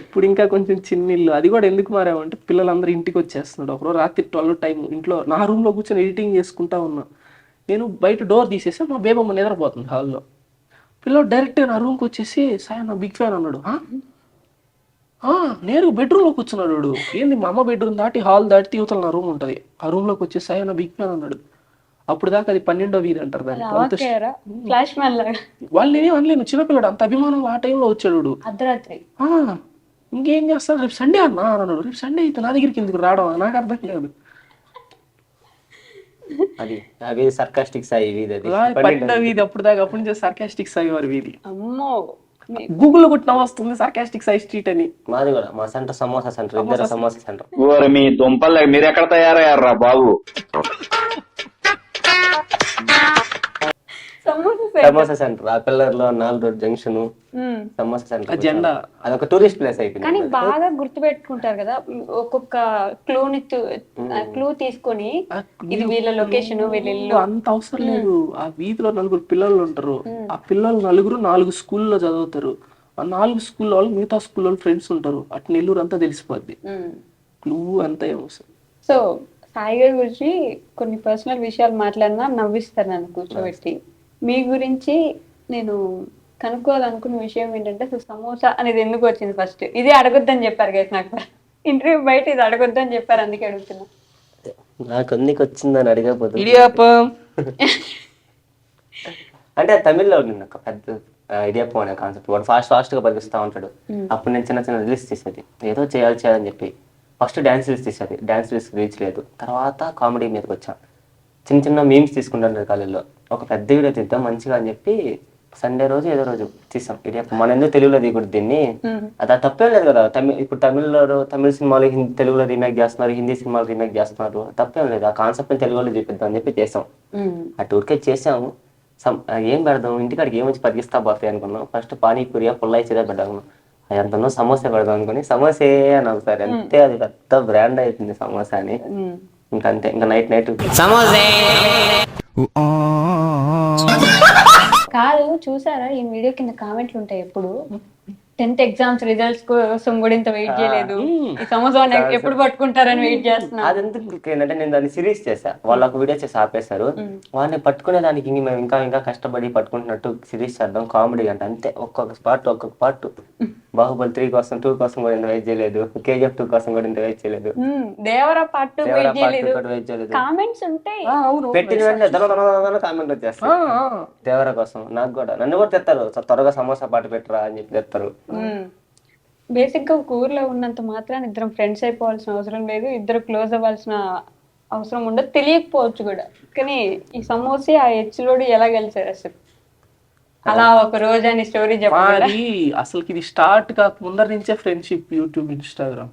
ఇప్పుడు ఇంకా కొంచెం చిన్న ఇల్లు. అది కూడా ఎందుకు మారామంటే పిల్లలందరూ ఇంటికి వచ్చేస్తున్నాడు. ఒకరోజు రాత్రి 12 టైం ఇంట్లో నా రూమ్లో కూర్చొని ఎడిటింగ్ చేసుకుంటా ఉన్నా. నేను బయట డోర్ తీసేసి మా బేబమ్మ నిద్రపోతుంది హాల్లో. పిల్లలు డైరెక్ట్గా నా రూమ్కి వచ్చేసి సాయి నా బిగ్ ఫ్యాన్ అన్నాడు. నేరుగా బెడ్రూమ్లో కూర్చున్నాడు వాడు. ఏంది మా అమ్మ బెడ్రూమ్ దాటి హాల్ దాటి యువతల నా రూమ్ ఉంటుంది. ఆ రూమ్లోకి వచ్చేసి సాయి నా బిగ్ ఫ్యాన్ అన్నాడు. అప్పుడు దాకా అది 12వ వీధి అంటారు దాన్ని. ఫ్లాష్ మ్యాన్ లాగా వాళ్ళు నేనేం అనలేను, చిన్నపిల్లడు అంత అభిమానం ఆ టైంలో వచ్చాడు. అర్ధరాత్రి ఇంకేం చేస్తాను, రేపు సండే అన్నా అన్నాడు. రేపు సండే అయితే నా దగ్గరికి ఎందుకు రావడం, నాకు అర్థం కాదు. అది అవి సర్కాస్టిక్ సాయి వీధి, అది 12వ వీధి. అప్పుడు దాకా అప్పటి నుంచి సర్కాస్టిక్ సాయి వారి వీధి. అమ్మో, గూగుల్లో కొట్టిన వస్తుంది సర్కాస్టిక్ సాయి స్ట్రీట్ అని. మాది కూడా, మా సెంటర్ సమోసా సెంటర్, ఇద్దరు సమోసా సెంటర్. మీ దుంపలు మీరు ఎక్కడ తయారయ్యారా బాబు? సమోసా సెంటర్ ఆ పిల్లర్ లో 4 రోడ్ జంక్షన్ సమోసా సెంటర్ జెండా. అదొక టూరిస్ట్ ప్లేస్ అయిపోయింది. కానీ బాగా గుర్తు పెట్టుకుంటారు కదా, ఒక్కొక్క క్లూ తీసుకొని ఇది వీళ్ళ లొకేషన్, వీళ్ళ ఇల్లు. అంత అవసరం లేదు. ఆ వీధిలో 4 పిల్లలు ఉంటారు. ఆ పిల్లలు 4 స్కూల్లో చదువుతారు. ఆ 4 స్కూల్లో వాళ్ళు మిగతా స్కూల్లో ఫ్రెండ్స్ ఉంటారు. అటు నెల్లూరు అంతా తెలిసిపోద్ది. క్లూ అంతా ఏమవసరం. సో సాయి గారి గురించి కొన్ని పర్సనల్ విషయాలు మాట్లాడినా నవ్విస్తారు నన్ను కూర్చోబెట్టి. మీ గురించి నేను కనుక్కోవాలనుకున్న విషయం ఏంటంటే, అసలు సమోసా అనేది ఎందుకు వచ్చింది ఫస్ట్? ఇది అడగొద్దని చెప్పారు కదా నాకు ఇంటర్వ్యూ బయట, ఇది అడగొద్దని చెప్పారు, అందుకే అడుగుతున్నా. నాకు ఎందుకు వచ్చిందని అడిగకపోతే ఇడియాపం అంటే తమిళ్లో ఉండింది ఒక పెద్ద ఇడియాపం అనే కాన్సెప్ట్. వాడు ఫాస్ట్ గా బతికిస్తూ ఉంటాడు. అప్పుడు నేను చిన్న రిలీజ్ తీసేది, ఏదో చేయాలని చెప్పి. ఫస్ట్ డ్యాన్స్ రీల్స్ తీసేది, డ్యాన్స్ రీల్స్ రీచ్ లేదు. తర్వాత కామెడీ మీదకి వచ్చాను. చిన్న మీమ్స్ తీసుకుంటాను కాలేజీలో. ఒక పెద్ద వీడియో తీద్దాం మంచిగా అని చెప్పి సండే రోజు ఏదో రోజు తీసాం ఇడియాపం. మన ఎందుకు తెలుగులో దిగుడు దీన్ని, అది తప్పేం లేదు కదా. ఇప్పుడు తమిళ సినిమాలు తెలుగులో రీమేక్ చేస్తున్నారు, హిందీ సినిమాలు రీమేక్ చేస్తున్నారు, తప్పేం లేదు. ఆ కాన్సెప్ట్ తెలుగులో చూపిద్దాం అని చెప్పి చేసాం. ఆ టూర్కే చేసాము. ఏం పెడదాం, ఇంటికాడికి ఏమొచ్చి బతికిస్తా బాఫే అనుకున్నాం. ఫస్ట్ పానీపూరియా పుల్లై చేదా పెడదాం, ఎంతనో సమోసా పెడదాం అనుకుని సమోసే అని సార్ అంతే. అది పెద్ద బ్రాండ్ అవుతుంది సమోసా అని. ఇంకంతే, ఇంకా నైట్ సమోసే. కాదు, చూసారా ఈ వీడియో కింద కామెంట్లు ఉంటాయి ఎప్పుడు, 10th ఎగ్జామ్స్ రిజల్ట్స్ కోసం కూడా ఇంత వెయిట్ చేయలేదు, ఈ సమోసా ఎప్పుడు పట్టుకుంటారని వెయిట్ చేస్తున్నా. అదెందుకు ఏంటంటే, నేను దాన్ని సిరీస్ చేసా, వాళ్ళు ఒక వీడియో చేసి ఆపేశారు. వాళ్ళని పట్టుకునే దానికి మేము ఇంకా కష్టపడి పట్టుకుంటున్నట్టు సిరీస్ చేద్దాం కామెడీ అంటే. అంతే, ఒక్కొక్క పార్ట్ బాహుబలి 3 కోసం 2 కోసం కూడా ఇంత వెయిట్ చేయలేదు, KGF 2 కోసం కూడా ఇంత వెయిట్ చేయలేదు, దేవరా పార్ట్ 2 వెయిట్ చేయలేదు. కామెంట్స్ ఉంటాయి, పెట్టిన వెంటనే కామెంట్ వచ్చేస్తాయి దేవరా కోసం. నాకు కూడా, నన్ను కూడా తెస్తారు, త్వరగా సమోసా పాటు పెట్టరా అని చెప్పి తెస్తారు. బేసిక్ గా ఒక ఊర్లో ఉన్నంత మాత్రాన్ని ఇద్దరం ఫ్రెండ్స్ అయిపోవాల్సిన అవసరం లేదు, ఇద్దరు క్లోజ్ అవ్వాల్సిన అవసరం ఉండదు, తెలియకపోవచ్చు కూడా. కానీ ఈ సమోసే ఆ హెచ్లోడు ఎలా గెలిచారు అసలు, అలా ఒక రోజు అని స్టోరీ చెప్పాలి. అసలు ఇది స్టార్ట్ కాక ముందర నుంచే ఫ్రెండ్షిప్, యూట్యూబ్, ఇన్స్టాగ్రామ్.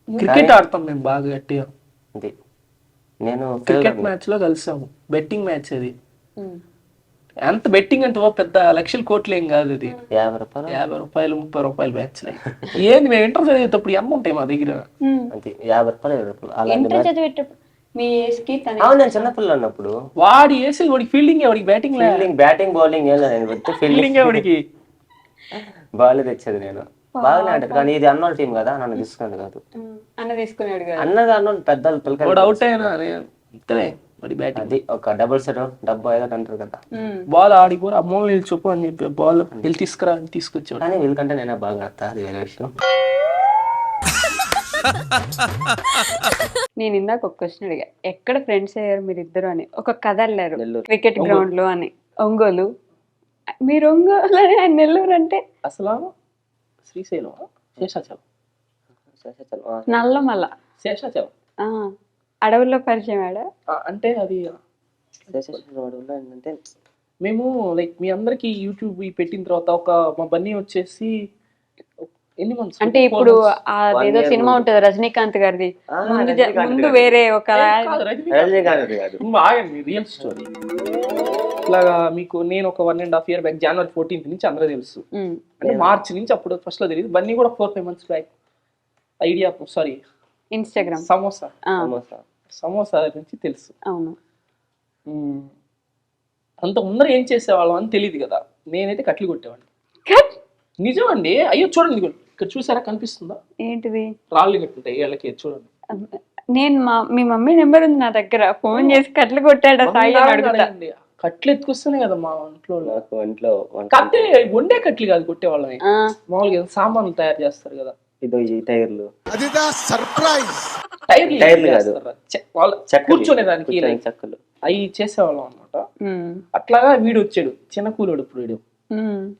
క్రికెట్ ఆడతాం మేము బాగా గట్టిగా. నేను క్రికెట్ మ్యాచ్ లో కలిసాము, బెట్టింగ్ మ్యాచ్ అది. ఎంత బెట్టింగ్ అంటే పెద్ద లక్షల కోట్లు ఏం కాదు, అది 50 రూపాయలు 30 రూపాయలు మ్యాచ్. ఏంది, మేము ఇంటర్ చదివేటప్పుడు ఎంత ఉంటాయి మా దగ్గర, 50 రూపాయలు. నేను చిన్నపిల్ల ఉన్నప్పుడు వాడి వేసి వాడికి ఫీల్డింగ్, వాడికి బ్యాటింగ్ బౌలింగ్ ఫీల్డింగ్, వాడికి బాల్ తెచ్చేది నేను. బాగానే ఆడదు, కానీ ఇది అన్నోళ్ళ టీం కదా, నన్ను తీసుకునేది కాదు. అన్నది అన్నోళ్ళు పెద్దలు పిల్లలు అవుట్ అయినా అది ఒక డబుల్ సెట్, 75 అంటారు కదా. బాల్ ఆడిపోరు, అమ్మోళ్ళు నిలిచిపో అని చెప్పి బాల్ వెళ్ళి తీసుకురా అని తీసుకొచ్చాడు. కానీ వీళ్ళకంటే నేనే బాగా ఆడతా, అది వేరే విషయం. నేను ఇందాక ఒక క్వశ్చన్ అడిగా, ఎక్కడ ఫ్రెండ్స్ అయ్యారు మీరు ఇద్దరు అని. ఒక కథ వెళ్ళారు క్రికెట్ గ్రౌండ్ లో అని, ఒంగోలు. మీరు ఒంగోలు అని, ఆయన నెల్లూరు అంటే అసలు శ్రీశైలం, శేషాచలం, నల్లమల్ల, శేషాచలం అడవుల్లో పరిచయం ఆడ. అంటే అది అంటే మేము లైక్ మీ అందరికి యూట్యూబ్ పెట్టిన తర్వాత ఒక మా బన్నీ వచ్చేసి ఎన్ని మంత్స్ అంటే ఇప్పుడు ఏదో సినిమా ఉంటుంది రజనీకాంత్ గారిది, ముందు వేరే ఒక రియల్ స్టోరీ. ఇట్లాగా మీకు నేను ఒక 1.5 year బ్యాక్, January 14th నుంచి అందరూ తెలుసు, అంటే మార్చ్ నుంచి అప్పుడు ఫస్ట్ లో తెలియదు. బన్నీ కూడా 4-5 months back idea, sorry Instagram samosa నుంచి తెలుసు. అవును, అంత ముందర ఏం చేసేవాళ్ళం అని తెలియదు కదా. నేనైతే కట్లు కొట్టేవాడిని. నిజమండి. అయ్యో చూడండి ఇదిగో ఇక్కడ చూసారా, కనిపిస్తుందా? ఏంటిది? రాళ్ళు కట్టుంటాయి వీళ్ళకి, చూడండి. నేను మీ మమ్మీ నెంబర్ ఉంది నా దగ్గర, ఫోన్ చేసి కట్లు కొట్టాడా సాయి అని అడుగుతా. కట్లు ఎత్తుకొస్తేనే కదా మా ఇంట్లో నాకు ఒంట్లో కట్టే వండే కట్లు కాదు కొట్టేవాళ్ళని, మామూలుగా సామాన్లు తయారు చేస్తారు కదా, ఇదో ఈ టైర్లు, టైర్లు కాదు, కూర్చోనేదానికి చెక్కలు అవి చేసేవాళ్ళం అనమాట. అట్లాగా వీడు వచ్చాడు, చిన్న కూలోడు. ఇప్పుడు వీడు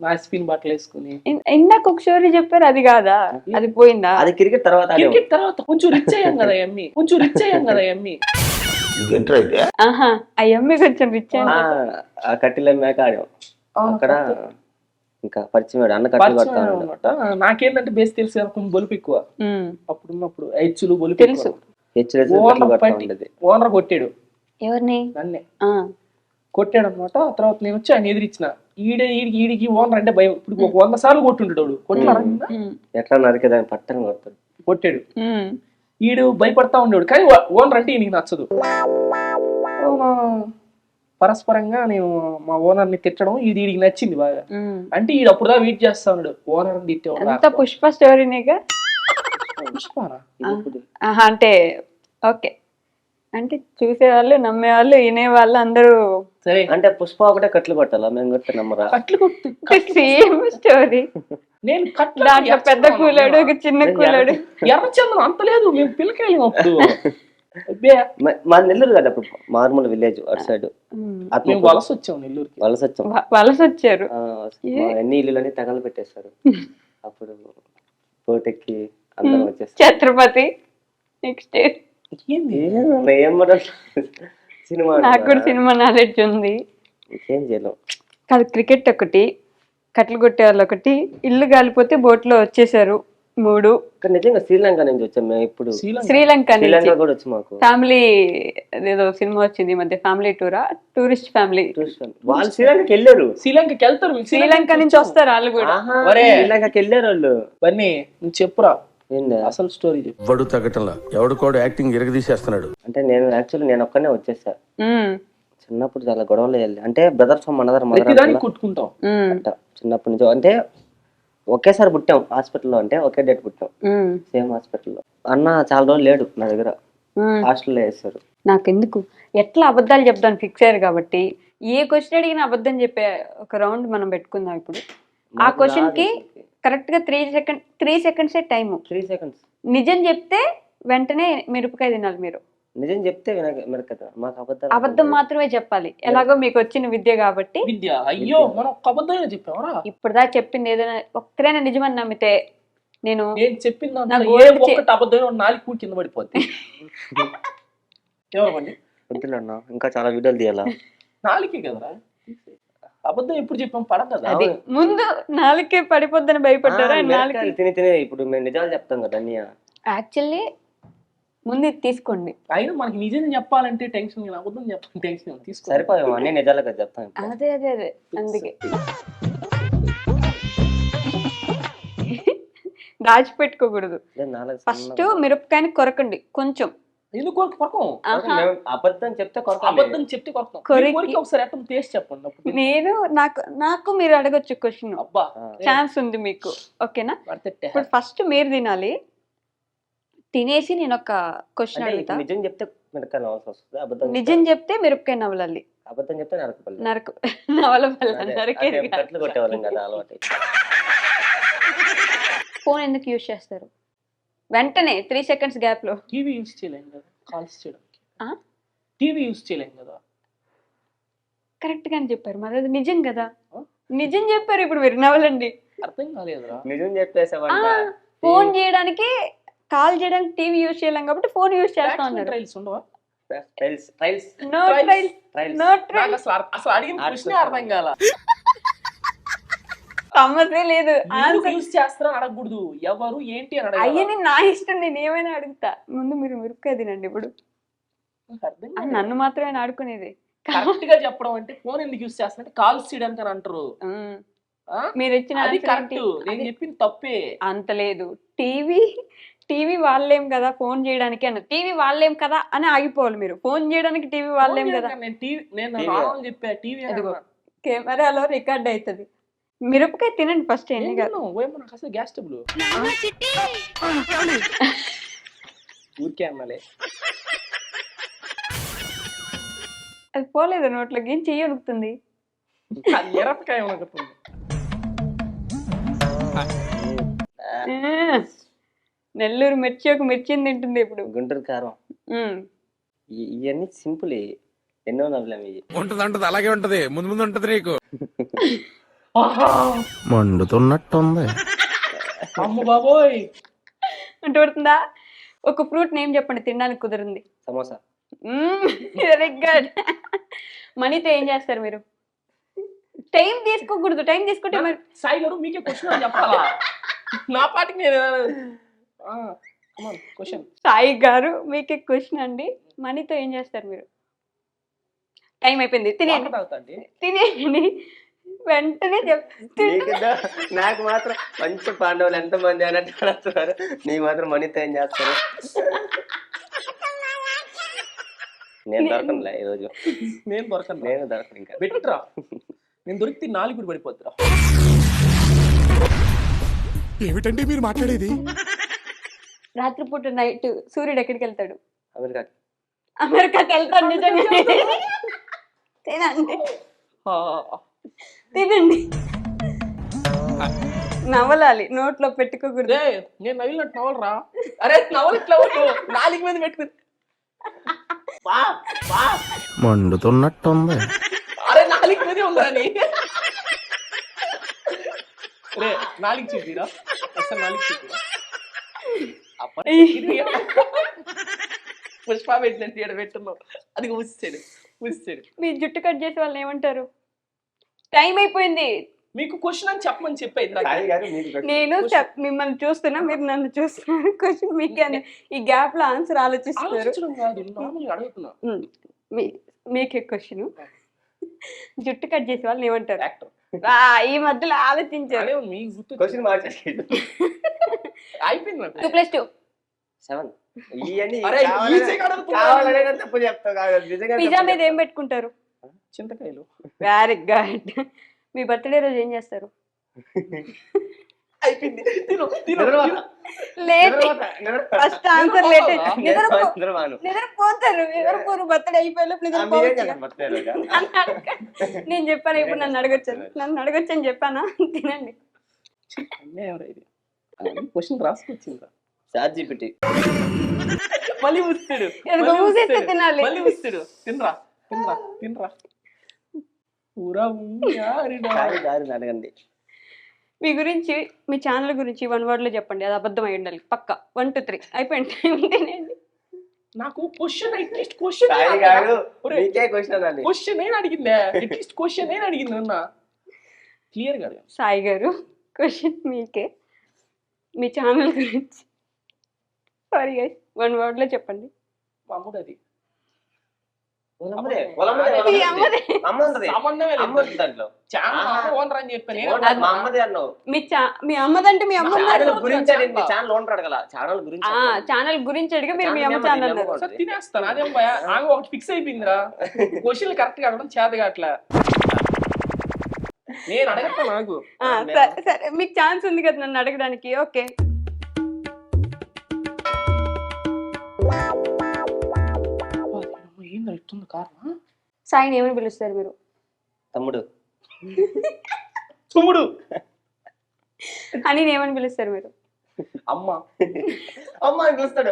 నా స్పిన్ బట్టలు వేసుకుని ఇందాక ఒక స్టోరీ చెప్పారు, అది కాదా? అది పోయిందా? అది క్రికెట్ తర్వాత కొంచెం రిచ్ అయ్యాం కదా ఎమ్మి, ఆహా, ఆ ఎమ్మి కొంచెం రిచ్ ఆ కట్టిల మేక ఆడాం అక్కడ. ఇంకా పరిచయం అన్న కట్టెలు కొడతా అనమాట. నాకేంటంటే బేస్ తెలుసు కదా, కొంచెం బొలుపు ఎక్కువ. అప్పుడున్నప్పుడు హెచ్చులు బొలుపు తెలుసు. ఓనర్ కొట్టాడు ఎవరిని? నన్నే కొట్టాడు అనమాట. తర్వాత నేను వచ్చి ఆయన ఎదిరించిన. ఈడికి ఓనర్ అంటే భయం. ఇప్పుడు 100 సార్లు కొట్టుంటాడు. ఎట్లా నరికేదాన్ని పట్టని కొట్టాడు. ఈడు భయపడతా ఉండేవాడు, కానీ ఓనర్ అంటే ఈయనకి నచ్చదు. పరస్పరంగా నేను మా ఓనర్ ని తిట్టడం ఈడికి నచ్చింది బాగా. అంటే ఈడు అప్పుడు వెయిట్ చేస్తా ఉన్నాడు ఓనర్ తిట్టేవాడు. పుష్ప స్టోరీనేగా. పుష్పారా? అంటే ఓకే, అంటే చూసేవాళ్ళు, నమ్మేవాళ్ళు, వినేవాళ్ళు అందరూ సరే. అంటే పుష్ప ఒకటే కట్లు కొట్టాలా? మేము కొట్టే నమ్మరా? కట్లు కొట్టు సేమ్ స్టోరీ. నేను దాంట్లో పెద్ద కూలాడు, ఒక చిన్న కూలాడు. ఎర్రచంద్రం అంత లేదు, మేము పిల్లకాయలు అప్పుడు. మా నెల్లూరు కదా అప్పుడు, మార్మూల విలేజ్ అటు సైడ్. వలస వచ్చాం నెల్లూరుకి. వలస వచ్చారు. ఎన్ని ఇల్లులని తగలు పెట్టేశారు. అప్పుడు పోటెక్కి అందరం వచ్చేసారు. Chhatrapati next cinema. నాకు కూడా సినిమా నాలెడ్జ్ ఉంది. ఏం చేయలేం కాదు, క్రికెట్ ఒకటి, కట్లు కొట్టే వాళ్ళు ఒకటి, ఇల్లు కాలిపోతే బోట్ లో వచ్చేసారు 3. నిజంగా శ్రీలంక నుంచి వచ్చాం మేము. ఇప్పుడు శ్రీలంక కూడా వచ్చి మాకు ఫ్యామిలీ ఏదో సినిమా వచ్చింది మధ్య, ఫ్యామిలీ టూరా, టూరిస్ట్ ఫ్యామిలీ. వాళ్ళు శ్రీలంకకి వెళ్ళారు. శ్రీలంకకి వెళ్తారు, శ్రీలంక నుంచి వస్తారు వాళ్ళు కూడా. శ్రీలంకకి వెళ్ళారు వాళ్ళు. బన్నీ నువ్వు చెప్పురా అసలు స్టోరీ చెప్పు. వడు తగ్గటంలా ఎవడు కూడా యాక్టింగ్ ఎరగదీసేస్తున్నాడు. అంటే నేను ఒక్కనే వచ్చేసా. చిన్నప్పుడు చాలా గొడవలు వెళ్ళి, అంటే బ్రదర్స్ మనదర్ కుట్టుకుంటాం చిన్నప్పటి నుంచి. అంటే ఒకేసారి పుట్టాం హాస్పిటల్లో, అంటే ఒకే డేట్ పుట్టాం సేమ్ హాస్పిటల్లో. అన్న చాలా రోజులు లేడు నా దగ్గర, హాస్టల్లో వేస్తారు. నాకెందుకు ఎట్లా అబద్ధాలు చెప్తాను ఫిక్స్ అయ్యారు కాబట్టి, ఏ క్వశ్చన్ అడిగినా అబద్ధం చెప్పే ఒక రౌండ్ మనం పెట్టుకుందాం ఇప్పుడు. ఆ క్వశ్చన్ కి కరెక్ట్ గా 3 seconds టైము. 3 seconds నిజం చెప్తే వెంటనే మిరపకాయ తినాలి మీరు. నిజం చెప్తే మాకు అబద్ధం మాత్రమే చెప్పాలి. ఎలాగో మీకు వచ్చిన విద్య కాబట్టి. విద్య అయ్యో మనం అబద్ధమే చెప్పావరా? ఇప్పుడు దా చెప్పింది ఏదైనా ఒక్కరైనా నిజమని నమ్మితే నేను చెప్పింది అబద్ధం 4 కూడి కింద పడిపోద్ది. ఎవరండి వద్దులన్నా, ఇంకా చాలా వీడియోలు తీయాలా? 4కే కదరా అబద్ధం. ఎప్పుడు చెప్పాం పడం కదా. అది ముందు 4కే పడిపోద్దని భయపడ్డారా? తిని ఇప్పుడు మేము నిజాలు చెప్తాం కదా అన్నయ్య. యాక్చువల్లీ ముందు తీసుకోండి. అయినా మనకి నిజం చెప్పాలంటే టెన్షన్, అబద్ధం చెప్పాలి టెన్షన్. తీసుకో సరిపోయాము, అన్ని నిజాలు కదా చెప్తాను. అదే అందుకే దాచిపెట్టుకోకూడదు. ఫస్ట్ మిరపకాయని కొరకండి కొంచెం. ఎందుకు అబద్ధం చెప్తే కొరకం. ఒకసారి అర్థం టేస్ట్ చెప్పండి. నేను నాకు మీరు అడగొచ్చు క్వశ్చన్, ఛాన్స్ ఉంది మీకు. ఓకేనా? ఇప్పుడు ఫస్ట్ మీరు తినాలి. తినేసి నేను ఒక క్వశ్చన్ అడుగుతా. నిజం చెప్తే మిరపకాయ నవ్వాల్సి వస్తుంది, నిజం చెప్తే మిరపకాయ నవ్వాలి, అబద్ధం చెప్తే నరకపల్లి. ఫోన్ ఎందుకు యూజ్ చేస్తారు? వెంటనే 3 seconds గ్యాప్ లో. టీవీ యూజ్ చేయలేం కదా కాల్స్ చేయడానికి. టీవీ యూజ్ చేయలేం కదా. కరెక్ట్ గానే చెప్పారు, మరి అది నిజం కదా. నిజం చెప్పారు. ఇప్పుడు మీరు నవ్వలండి. అర్థం కాలేదురా. నిజం చెప్పేసావంట. ఫోన్ చేయడానికి, కాల్ చేయడానికి టీవీ యూజ్ చేయలేం కాబట్టి ఫోన్ యూజ్ చేస్తా ఉన్నారు. ట్రైల్స్ ఉండవా? No trails. అసలు అడిగిన ప్రశ్నే అర్థం కాల. సమస్య లేదు. యూజ్ చేస్తారని అడగకూడదు, ఎవరు ఏంటి అని అడగాలి. అయ్యని నా ఇష్టం, నేను ఏమైనా అడుగుతా. ముందు మీరు మిరపకాయ తినండి. ఇప్పుడు నన్ను మాత్రమే ఆడుకునేది. కరెక్ట్ గా చెప్పడం అంటే ఫోన్ ఎందుకు యూజ్ చేస్తారంటే కాల్స్ చేయడానికి అని అంటారు. మీరు ఇచ్చిన నేను చెప్పింది తప్పే. అంత లేదు. టీవీ వాళ్ళేం కదా ఫోన్ చేయడానికి అన్న, టీవీ వాళ్ళేం కదా అని ఆగిపోవాలి మీరు. ఫోన్ చేయడానికి టీవీ వాళ్ళేం కదా. నేను చెప్పా టీవీ కెమెరాలో రికార్డ్ అవుతుంది. మిరపకాయ తినండి ఫస్ట్ ఎన్ని కాదు. నాకు అసలు గ్యాస్ ట్రబుల్ ఊరికే అన్నాలే. అది పోలేదు నోట్లోకి, ఏం చెయ్యి ఉడుకుతుంది. అది మిరపకాయ ఉనుకుతుంది. నెల్లూరు మిర్చి ఒక మిర్చిని తింటుంది ఇప్పుడు. గుంటూరు కారం ఉమ్. ఇవన్నీ సింపుల్, ఎన్నో నవ్వులేము ఇవి. ఉంటది అలాగే ఉంటది, ముందు ముందు ఉంటది నీకు. మండుతున్నట్టుంది. అమ్మ బాబోయ్, అంటే పడుతుందా? ఒక ఫ్రూట్ నేమ్ చెప్పండి తినడానికి కుదిరింది. సమోసా. Very good. మనీతో ఏం చేస్తారు మీరు? టైం తీసుకోకూడదు, టైం తీసుకుంటే మరి. సాయి గారు మీకే క్వశ్చన్ చెప్పాలా? నా పాటికి నేను క్వశ్చన్. సాయి గారు మీకే క్వశ్చన్ అండి. మనీతో ఏం చేస్తారు మీరు? టైం అయిపోయింది, తినేయండి తినేయండి వెంటనే నాకు మాత్రం మంచి పాండవులు ఎంత మంది అన్నట్టు అడుగుతున్నారు, నీ మాత్రం మనీతో ఏం చేస్తారు? నేను దొరకనులే ఈరోజు. నేను దొరకను. నేను దొరకను ఇంకా. బెట్రా, నేను దొరికితే 4 కూడా పడిపోతురా. ఏమిటండి మీరు మాట్లాడేది? రాత్రిపూట నైట్ సూర్యుడు ఎక్కడికి వెళ్తాడు? అమెరికాకి. అమెరికాకి వెళ్తాడు. నిజంగా తినండి తినండి. నవలాలి, నోట్లో పెట్టుకోకూడదు. నేను నవ్వినట్టు నవలరా? అరే నవలు ఇట్లా 4 మీద పెట్టుకుని మండుతున్నట్టుంది. అరే 4 మీదే ఉందని రే 4 చూపిరా అసలు 4 చూపిరా. పుష్ప పెట్టినట్టు ఇక్కడ పెట్టున్నావు, అది ఊసాడు. మీ జుట్టు కట్ చేసే వాళ్ళని ఏమంటారు? టైం అయిపోయింది, మీకు క్వశ్చన్ అని చెప్పమని చెప్పేది. నేను మిమ్మల్ని చూస్తున్నా, మీరు నన్ను చూస్తున్నారు. క్వశ్చన్ మీకే, ఈ గ్యాప్ లో ఆన్సర్ ఆలోచిస్తున్నారు. అడుగుతున్నా. మీకే క్వశ్చన్. జుట్టు కట్ చేసే వాళ్ళని ఏమంటారు? యాక్టర్. ఈ మధ్యలో ఆలోచించారు. క్వశ్చన్ మార్చేసి అయిపోయింది. 2+2 7. ఇవన్నీ అరే, ఈజీగా అడుగుతున్నా. కావాలనే తప్పు చెప్తావు. పిజ్జా మీద ఏం పెట్టుకుంటారు? చింతకాయలు. Very good. మీ బర్త్డే రోజు ఏం చేస్తారు? అయిపోయింది. First answer late. నిద్రపోతారు. నిద్రపోరు. బర్త్డే అయిపోయి నేను చెప్పాను. ఇప్పుడు నన్ను అడగొచ్చని చెప్పానా? తినండి. క్వశ్చన్ రాసుకొచ్చిందా? ChatGPT. మళ్ళీ ఊస్తాడు. తినాలి. మళ్ళీ ఊస్తాడు. తినరా. అడగండి. మీ గురించి, మీ ఛానల్ గురించి 1 word లో చెప్పండి. అది అబద్ధం అయి ఉండాలి పక్క. 1 2 3 అయిపోయింది. నాకు క్వశ్చన్ అట్లీస్ట్ క్వశ్చన్ అడిగిందే. అట్లీస్ట్ క్వశ్చన్ అడిగింది అన్న. క్లియర్ గా. సాయి గారు క్వశ్చన్ మీకే. మీ ఛానల్ గురించి సారీ గైస్ 1 word లో చెప్పండి. అమ్ముదది. మీ అమ్మదంటే మీ అమ్మ ఛానల్ గురించి అడిగి మీరు మీ అమ్మ ఛానల్ తినేస్తాను. అదేం ఒకటి ఫిక్స్ అయిపోయిందిరా. క్వశ్చన్ కరెక్ట్ గా అడగడం చేతగా అట్లా నేను అడగతా. నాకు సరే మీకు ఛాన్స్ ఉంది కదా నన్ను అడగడానికి. ఓకే, సాయిని ఏమని పిలుస్తారు మీరు? తమ్ముడు. అని ఏమని పిలుస్తారు మీరు? అమ్మ అని పిలుస్తాడు.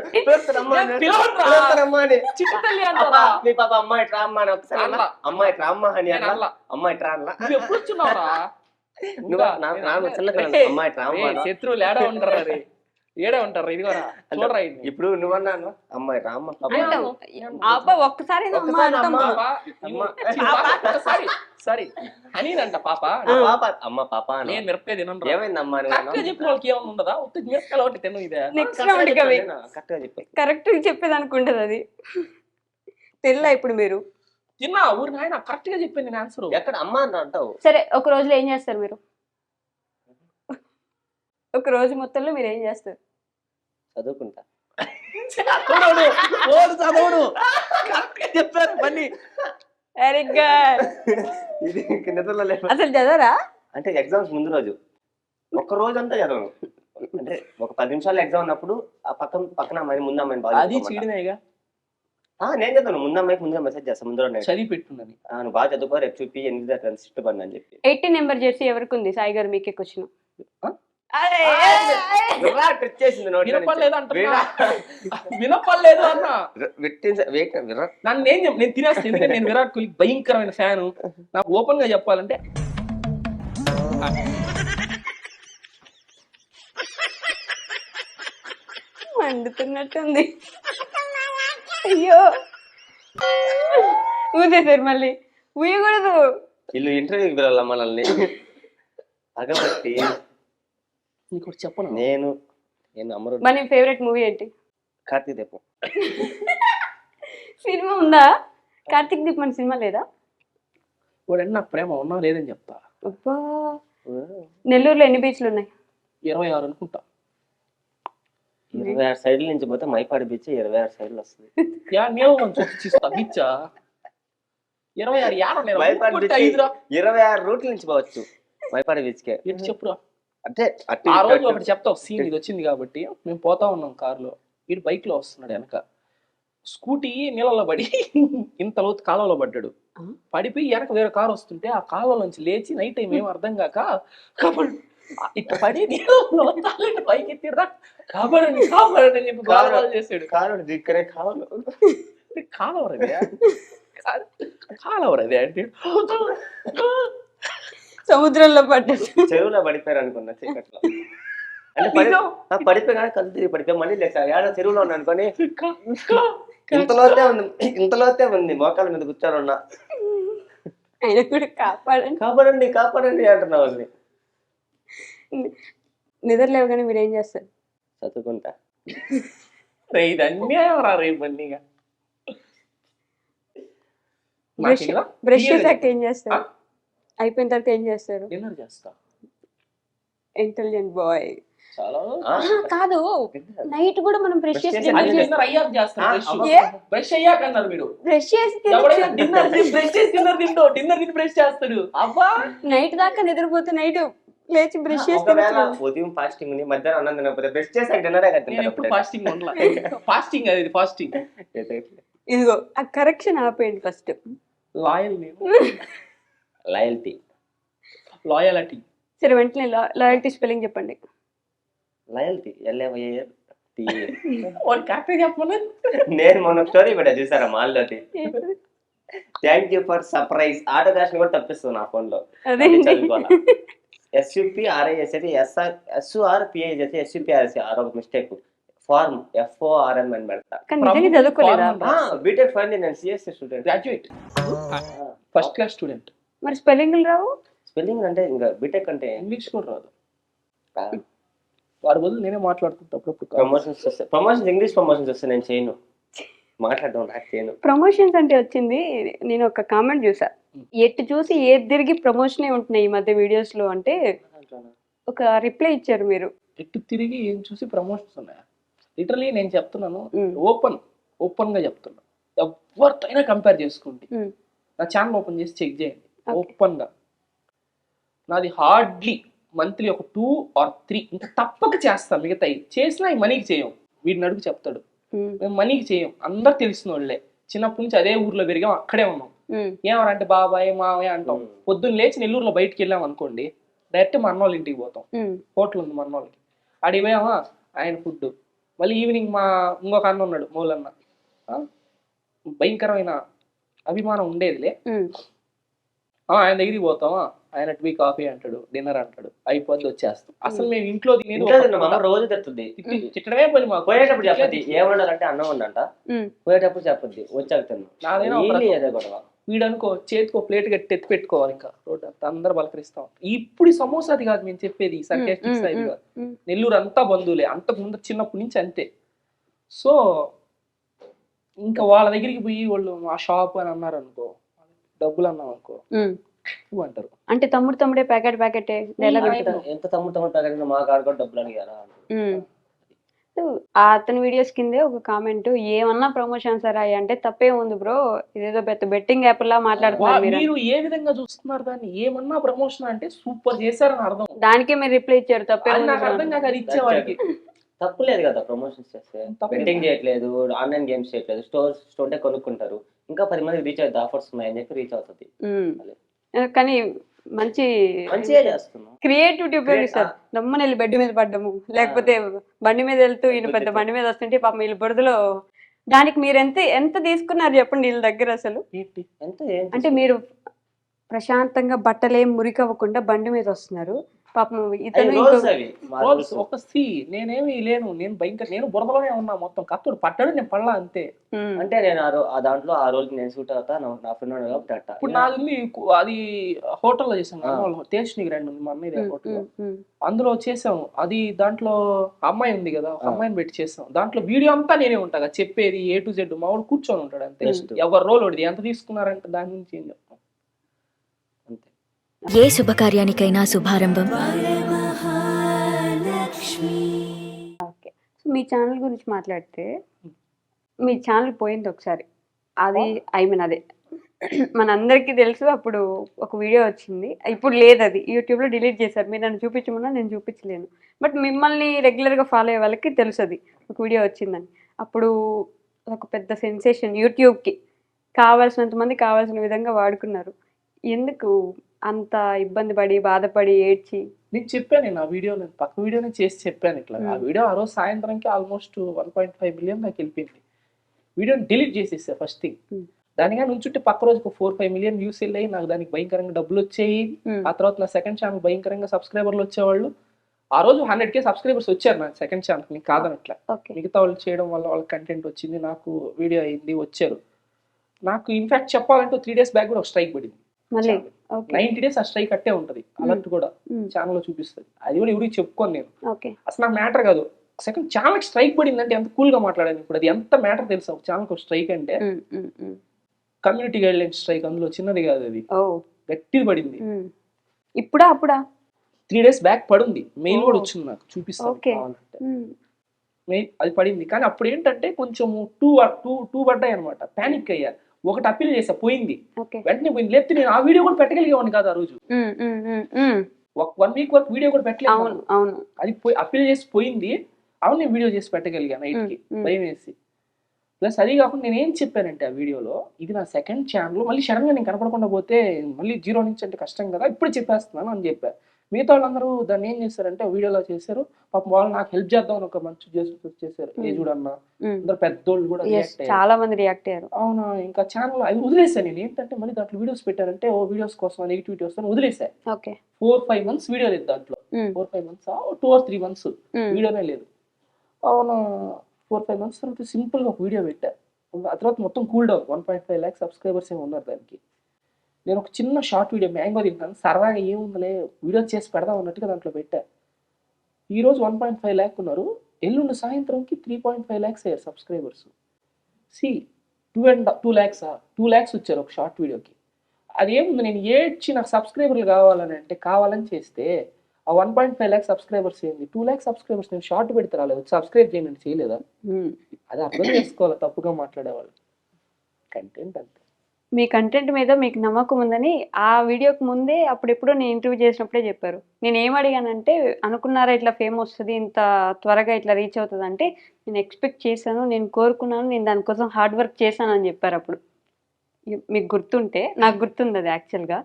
మీ పాప అమ్మాయి ట్రా అమ్మ అని ఒకసారి అమ్మాయి ట్రా అమ్మ అని అమ్మాయి ట్రా అమ్మాయి ట్రా అమ్మ. శత్రువులు ఏడా ఉంటారు? ఏడా ఉంటారు? ఇది కూడా చూడరా. ఇప్పుడు నువ్వన్నాను అమ్మాయి రా అమ్మ. ఒక్కసారి సరే అనినంట పాప. అమ్మ పాప నేను మిరపకాయ తినను. ఏమైందమ్మా? చెప్పిన వాళ్ళకి ఏమన్నా ఉండదా? మిరపకాయలు ఒకటి తిను. ఇదే నెక్స్ట్ రౌండ్ కరెక్ట్ చెప్పేదానికి ఉండదు. అది తెల్లా. ఇప్పుడు మీరు తిన్నా ఊరి నాయన కరెక్ట్ గా చెప్పాను నేను ఆన్సర్. ఎక్కడ అమ్మ అంటావు? సరే ఒక రోజులో ఏం చేస్తారు మీరు? ఒక రోజు మొత్తంలో మీరు ఏం చేస్తారు? చదువుకుంటా. చదవడు. కరెక్ట్ గా చెప్పారు. Very good. ఇది నిద్రలో అసలు చదవరా? అంటే ఎగ్జామ్స్ ముందు రోజు ఒక్క రోజు అంతా చదవను. అంటే ఒక 10 నిమిషాలు ఎగ్జామ్ ఉన్నప్పుడు ఆ పక్కన అమ్మాయి ముందు అమ్మాయిని బాగా అది చదువుకోమన్నా. చీడనేగా, నేను చదువును, ముందు అమ్మాయికి ముందుగా మెసేజ్ చేస్తాను ముందు రోజు చదివి పెట్టున్నది. నువ్వు బాగా చదువుకో, రేపు చూపి 8 సిట్ పడిన అని చెప్పి. 80 నెంబర్ జెర్సీ ఎవరికి ఉంది? సాయి గారు మీకే క్వశ్చన్. ఆ? విరాట్ వచ్చేసింది నోట్లో నుంచి. వినపడలేదు అంటున్నా, విరాట్ వినపడలేదు అన్న. విరాట్ నేను తినేస్తాను, ఎందుకంటే నేను విరాట్ కోహ్లీ భయంకరమైన ఫ్యాను. నాకు ఓపెన్ గా చెప్పాలంటే మండుతున్నట్టుంది. అయ్యో ఊదేశారు మళ్ళీ, ఊయకూడదు. వీళ్ళు ఇంటర్వ్యూకి పిలవాల మనల్ని. అగబట్టి నీకు ఒకటి చెప్పను, నేను అమరుడు మరి ఫేవరెట్ మూవీ ఏంటి? కార్తీక్ దీపం. సినిమా ఉందా? కార్తీక్ దీపం సినిమా లేదా? వాడంటే నాకు ప్రేమ ఉన్నా లేదని చెప్తా. అబ్బా, నెల్లూరులో ఎన్ని బీచ్లు ఉన్నాయి? 26 అనుకుంటా. 26 సైడ్ల నుంచి పోతే మైపాడి బీచ్ 26 సైడ్లు వస్తుంది. నేను చూపిస్తా బీచా 26 యాడ నేను మైపాడి అనుకుంటే బీచ్ 5 రా. 26 రూట్ల నుంచి పోవచ్చు మైపాడి బీచ్ కే. ఎటు చెప్పురా. అంటే అటు ఆ ఇటు రోజు అటు. ఒకటి చెప్తా, సీన్ ఇది వచ్చింది కాబట్టి మేము పోతా ఉన్నాం కారులో, వీడు బైక్ లో వస్తున్నాడు వెనక, స్కూటీ నీళ్ళలో పడి ఇంత లోతు కాలువలో పడ్డాడు. పడిపోయి వెనక వేరే కారు వస్తుంటే ఆ కాలువలోంచి లేచి నైట్ టైం ఏం అర్థం కాక కబడ్డీ ఇట్లా పడి నీళ్ళలో కాలు పైకి ఎత్తిరా, కాపాడండి కాపాడండి అని చెప్పి గోల చేసాడు. కారు దిక్కరే కావాలి. కాలవరదే కాలవరదే అంటే సముద్రంలో పడ్డాడు. చెరువులో పడిపోయారు అనుకున్నా చీకట్లో. అంటే పడిపోయి కానీ కళ్ళు తిరిగి పడిపోయి మళ్ళీ లేక ఏడ చెరువులో ఉన్నా అనుకోని ఇంతలోతే ఉంది మోకాల మీద కూర్చొని ఉన్నా. ఆయన కూడా కాపాడండి కాపాడండి కాపాడండి అంటున్నా వాళ్ళని. నిద్ర లేవగానే మీరు ఏం చేస్తారు? చదువుకుంటా. ఇది అన్యాయం రా రేపు అన్నీగా. బ్రష్ చేసాక ఏం చేస్తారు? అయిపోయిన తర్వాత ఏం చేస్తారు? డిన్నర్ చేస్తా. Intelligent boy. చాలా కాదు, నైట్ కూడా మనం బ్రష్ చేసి అది డిన్నర్ అయ్యాక చేస్తాను. బ్రష్ అయ్యాక అన్నారు మీరు. బ్రష్ చేసి ఎవడైనా డిన్నర్ బ్రష్ చేసి డిన్నర్ తిని బ్రష్ చేస్తాడు. అబ్బా నైట్ దాకా నిద్రపోతే నైట్ లేచి బ్రష్ చేసి ఒకవేళ ఉదయం ఫాస్టింగ్ ఉంది, మధ్యాహ్నం అన్నం తినకపోతే బ్రష్ చేసాక డిన్నరే నేను ఎప్పుడు ఫాస్టింగ్ ఉండలా. ఫాస్టింగ్ అది ఫాస్టింగ్. ఇదిగో ఆ కరెక్షన్ ఆపేయండి ఫస్ట్. లాయల్ నేను, లాయల్టీ లాయలిటీ. సరే వెంటనే లాయల్టీ స్పెల్లింగ్ చెప్పండి. Loyalty LAYLT. వాడు కరెక్ట్ చెప్పమని నేను మొన్న స్టోరీ పెట్టా చూసారా మాల్లోది. Thank you for surprise. Auto cash కూడా తప్పిస్తుంది నా ఫోన్ లో. అదేంటి? SUPRIS అయితే SURPI అయితే SUPRS ఒక మిస్టేక్. ఫార్మ్ FORM అని పెడతా. కానీ నిజంగా చదువుకోలేదా? బీటెక్ ఫైనల్ నేను CSC student, graduate, first class student. మరి స్పెల్లింగ్లు రావు? స్పెల్లింగ్ అంటే ఇంకా బీటెక్ అంటే ఇంగ్లీష్ కూడా రాదు. వాడి బదులు నేనే మాట్లాడుతుంటా అప్పుడప్పుడు. ప్రమోషన్స్ ఇంగ్లీష్ ప్రమోషన్స్ వస్తే నేను చేయను, మాట్లాడడం నాకు చేయను. ప్రమోషన్స్ అంటే వచ్చింది, నేను ఒక కామెంట్ చూసా, ఎటు చూసి ఏది తిరిగి ప్రమోషనే ఉంటున్నాయి ఈ మధ్య వీడియోస్ లో అంటే ఒక రిప్లై ఇచ్చారు మీరు. ఎటు తిరిగి ఏం చూసి ప్రమోషన్స్ ఉన్నాయా? లిటరలీ నేను చెప్తున్నాను, ఓపెన్ గా చెప్తున్నా, ఎవరితోనైనా కంపేర్ చేసుకోండి. నా ఛానల్ ఓపెన్ చేసి చెక్ చేయండి ఓపెన్ గా. నాది హార్డ్లీ మంత్లీ ఒక 2 or 3 ఇంకా తప్పక చేస్తాం. మిగతా చేసినా ఈ మనీకి చేయం. వీడిని అడుగు చెప్తాడు, మేము మనీకి చేయం. అందరు తెలిసిన వాళ్ళే, చిన్నప్పటి నుంచి అదే ఊర్లో పెరిగాం, అక్కడే ఉన్నాం. ఏమరంటే బాబాయ్ మావయ్య అంటాం. పొద్దున్న లేచి నెల్లూరులో బయటకు వెళ్ళాం అనుకోండి, డైరెక్ట్ మా అన్నోళ్ళ ఇంటికి పోతాం. హోటల్ ఉంది మా అన్నోళ్ళకి, అడిగి పోయామా ఆయన ఫుడ్. మళ్ళీ ఈవినింగ్ మా ఇంకొక అన్న ఉన్నాడు మూలన్న, భయంకరమైన అభిమానం ఉండేదిలే. ఆయన దగ్గరికి పోతామా, ఆయన టీ కాఫీ అంటాడు, డిన్నర్ అంటాడు, అయిపోద్ది వచ్చేస్తాం. అసలు మేము ఇంట్లో రోజు తెస్తుంది. తిట్టడమే పని మాకు. పోయేటప్పుడు చెప్పద్ది ఏమన్నారంటే అన్నం ఉందంట, పోయేటప్పుడు చెప్పద్ది వచ్చాక నాదైనా గొడవ. వీడనుకో చేతికో ప్లేట్ కట్టి ఎత్తి పెట్టుకోవాలి, ఇంకా రోడ్ అంతా అందరు పలకరిస్తాం. ఇప్పుడు సమోసాది కాదు మేము చెప్పేది, సర్కేస్టిక్స్ అది కాదు. నెల్లూరు అంతా బంధువులే, అంతకు ముందు చిన్నప్పటి నుంచి అంతే. సో ఇంకా వాళ్ళ దగ్గరికి పోయి వాళ్ళు మా షాప్ అని అన్నారు అనుకో, డబ్బులు అన్నాం అనుకో అంటారు. అంటే తమ్ముడే ప్యాకెట్ ఎంత తమ్ముడు ప్యాకెట్ మా కాడ కూడా డబ్బులు అడిగారా. అతని వీడియోస్ కిందే ఒక కామెంట్, ఏమన్నా ప్రమోషన్ సరే అంటే తప్పే ఉంది బ్రో, ఇదేదో పెద్ద బెట్టింగ్ యాప్ లా మాట్లాడుతున్నారు మీరు. మీరు ఏ విధంగా చూస్తున్నారు దాన్ని? ఏమన్నా ప్రమోషన్ అంటే సూపర్ చేశారని అర్థం. దానికే మీరు రిప్లై ఇచ్చారు తప్పే అది ఉంది నాకు bro అర్థం అని. కాక అది ఇచ్చేవాడికి. తప్పు లేదు కదా ప్రమోషన్స్ చేస్తే. తప్పు బెట్టింగ్ చేయట్లేదు, ఆన్లైన్ గేమ్స్ చేయట్లేదు, స్టోర్ కొనుక్కుంటారు, ఇంకా 10 మందికి రీచ్ అవుతుంది, ఆఫర్స్ ఉన్నాయని చెప్పి రీచ్ అవుతుంది. కానీ మంచి మంచిగా చేస్తున్నాం. క్రియేటివిటీ ఉపయోగిస్తారు. దమ్మని వెళ్ళి బెడ్ మీద పడ్డము, లేకపోతే బండి మీద వెళ్తూ ఈయన పెద్ద బండి మీద వస్తుంటే పాపం వీళ్ళు బురదలో. దానికి మీరు ఎంత ఎంత తీసుకున్నారు చెప్పండి వీళ్ళ దగ్గర అసలు? ఏంటి? ఎంత అంటే మీరు ప్రశాంతంగా బట్టలేం మురికవ్వకుండా బండి మీద వస్తున్నారు, పాపం ఇతను రోజు ఒక నేనేమి లేను, నేను బురదలోనే ఉన్నా, మొత్తం కత్తుడు పట్టాడు, నేను పడలా అంతే. అంటే నేను దాంట్లో ఆ రోజు నేను సూట్ అవుతా, నా ఫ్రెండ్ కాబట్టి అట్ట. ఇప్పుడు నాది అది హోటల్లో చేసాం కదా, టేస్ట్ గ్రాండ్ ఉంది మా అన్నయ్య హోటల్లో, అందులో చేసాము. అది దాంట్లో అమ్మాయి ఉంది కదా, ఒక అమ్మాయిని పెట్టి చేసాం. దాంట్లో వీడియో అంతా నేనే ఉంటా కదా, చెప్పేది A to Z. మా వాడు కూర్చొని ఉంటాడు అంతే. ఎవరు రోల్ ఒడిది ఎంత తీసుకున్నారంటే దాని నుంచి ఏం చెప్తాం అంతే. ఏ శుభకార్యానికైనా శుభారంభం. ఓకే, సో మీ ఛానల్ గురించి మాట్లాడితే, మీ ఛానల్ పోయింది ఒకసారి, అది అదే మనందరికీ తెలుసు. అప్పుడు ఒక వీడియో వచ్చింది, ఇప్పుడు లేదు, అది యూట్యూబ్లో డిలీట్ చేశారు. మీరు నన్ను చూపించమన్నా నేను చూపించలేను, బట్ మిమ్మల్ని రెగ్యులర్గా ఫాలో అయ్యే వాళ్ళకి తెలుసు అది ఒక వీడియో వచ్చిందని. అప్పుడు ఒక పెద్ద సెన్సేషన్, యూట్యూబ్కి కావాల్సినంత మంది కావాల్సిన విధంగా వాడుకున్నారు. ఎందుకు అంత ఇబ్బంది పడి బాధపడి ఏడ్చి? నేను చెప్పాను, ఆ వీడియో నేను పక్క వీడియోనే చేసి చెప్పాను ఇట్లా. ఆ వీడియో ఆ రోజు సాయంత్రంకి ఆల్మోస్ట్ 1.5 మిలియన్ దాకా వెళ్ళిపోయింది. వీడియోని డిలీట్ చేసేసా ఫస్ట్ థింగ్. దానిగా నుంచుంటే పక్క రోజుకు 4-5 మిలియన్ వ్యూస్ వెళ్ళాయి, నాకు దానికి భయంకరంగా డబ్బులు వచ్చాయి. ఆ తర్వాత నా సెకండ్ ఛానల్ భయంకరంగా సబ్స్క్రైబర్లు వచ్చేవాళ్ళు. ఆ రోజు 100K సబ్స్క్రైబర్స్ వచ్చారు నా సెకండ్ ఛానల్, నీకు కాదనట్లా. మిగతా వాళ్ళు చేయడం వల్ల వాళ్ళ కంటెంట్ వచ్చింది, నాకు వీడియో అయింది, వచ్చారు. నాకు ఇన్ఫాక్ట్ చెప్పాలంటే 3 days బ్యాక్ కూడా ఒక స్ట్రైక్ పడింది. 90 days ఆ స్ట్రైక్ అట్టే ఉంటది, అలర్ట్ కూడా ఛానల్లో చూపిస్తుంది. అది కూడా ఎవరికి చెప్పుకోను నేను, అసలు నాకు మ్యాటర్ కాదు. సెకండ్ ఛానల్ స్ట్రైక్ పడిందంటే ఎంత కూల్ గా మాట్లాడాను. ఇప్పుడు అది ఎంత మ్యాటర్ తెలుసా ఒక ఛానల్ ఒక స్ట్రైక్ అంటే? కమ్యూనిటీ గైడ్ లైన్ స్ట్రైక్, అందులో చిన్నది కాదు, అది గట్టిది పడింది. ఇప్పుడా అప్పుడా 3 days బ్యాక్ పడింది, మెయిల్ కూడా వచ్చింది, నాకు చూపిస్తాను కావాలంటే. మెయిల్ అది పడింది, కానీ అప్పుడు ఏంటంటే కొంచెం టూ పడ్డాయి అనమాట. ప్యానిక్ అయ్యా, ఒకటి అప్పీల్ చేసా, పోయింది, వెంటనే పోయింది. లేకపోతే నేను ఆ వీడియో కూడా పెట్టగలిగేవాడిని కాదు ఆ రోజు. 1 week వరకు వీడియో కూడా పెట్టలేదు, అది అప్పీల్ చేసి పోయింది. అవును, నేను వీడియో చేసి పెట్టగలిగా నైట్కి, భయం వేసి. ప్లస్ అది కాకుండా నేను ఏం చెప్పానంటే ఆ వీడియోలో, ఇది నా సెకండ్ ఛానల్, మళ్ళీ సడన్గా నేను కనపడకుండా పోతే మళ్ళీ 0 నుంచి అంటే కష్టం కదా, ఇప్పుడు చెప్పేస్తున్నాను అని చెప్పా. మిగతా వాళ్ళందరూ దాన్ని ఏం చేశారంటే వీడియోలో చేశారు, పాపం వాళ్ళు నాకు హెల్ప్ చేద్దాం ఒక మంచి చేశారు. ఏ చూడన్నా అందరు పెద్దోళ్ళు కూడా చాలా మంది రియాక్ట్ అయ్యారు. అవునా, ఇంకా ఛానల్ అది వదిలేసాను నేను. ఏంటంటే మళ్ళీ దాంట్లో వీడియోస్ పెట్టారంటే వీడియోస్ కోసం నెగిటివిటీ వస్తాను వదిలేసా. 4-5 months వీడియో లేదు దాంట్లో. 4-5 months 2 or 3 months వీడియోనే లేదు. అవునా, 4-5 months తర్వాత సింపుల్ గా ఒక వీడియో పెట్టా. ఆ తర్వాత మొత్తం కూల్ డౌన్. 1.5 lakhs సబ్స్క్రైబర్స్ ఏమి ఉన్నారు దానికి. నేను ఒక చిన్న షార్ట్ వీడియో మ్యాంగో తింటాను సరదాగా, ఏముందలే వీడియో చేసి పెడదాం అన్నట్టుగా దాంట్లో పెట్టా. ఈరోజు 1.5 lakh ఉన్నారు, ఎల్లుండి సాయంత్రంకి 3.5 lakhs అయ్యారు సబ్స్క్రైబర్స్. 2 lakhs వచ్చారు ఒక షార్ట్ వీడియోకి. అదేముంది, నేను ఏడ్చి నాకు సబ్స్క్రైబర్లు కావాలని అంటే కావాలని చేస్తే ఆ 1.5 lakh సబ్స్క్రైబర్స్ ఏంది, 2 lakh సబ్స్క్రైబర్స్ నేను షార్ట్ పెడితే రాలేదు, సబ్స్క్రైబ్ చేయండి చేయలేదా? అది అర్థం చేసుకోవాలి తప్పుగా మాట్లాడేవాళ్ళు. కంటెంట్ అంతే. మీ కంటెంట్ మీద మీకు నమ్మకం ఉందని ఆ వీడియోకి ముందే అప్పుడెప్పుడో నేను ఇంటర్వ్యూ చేసినప్పుడే చెప్పారు. నేను ఏం అడిగానంటే, అనుకున్నారా ఇట్లా ఫేమ్ వస్తుంది, ఇంత త్వరగా ఇట్లా రీచ్ అవుతుంది అంటే, నేను ఎక్స్పెక్ట్ చేశాను, నేను కోరుకున్నాను, నేను దానికోసం హార్డ్ వర్క్ చేశాను అని చెప్పారు అప్పుడు. మీకు గుర్తుంటే, నాకు గుర్తుంది అది యాక్చువల్గా.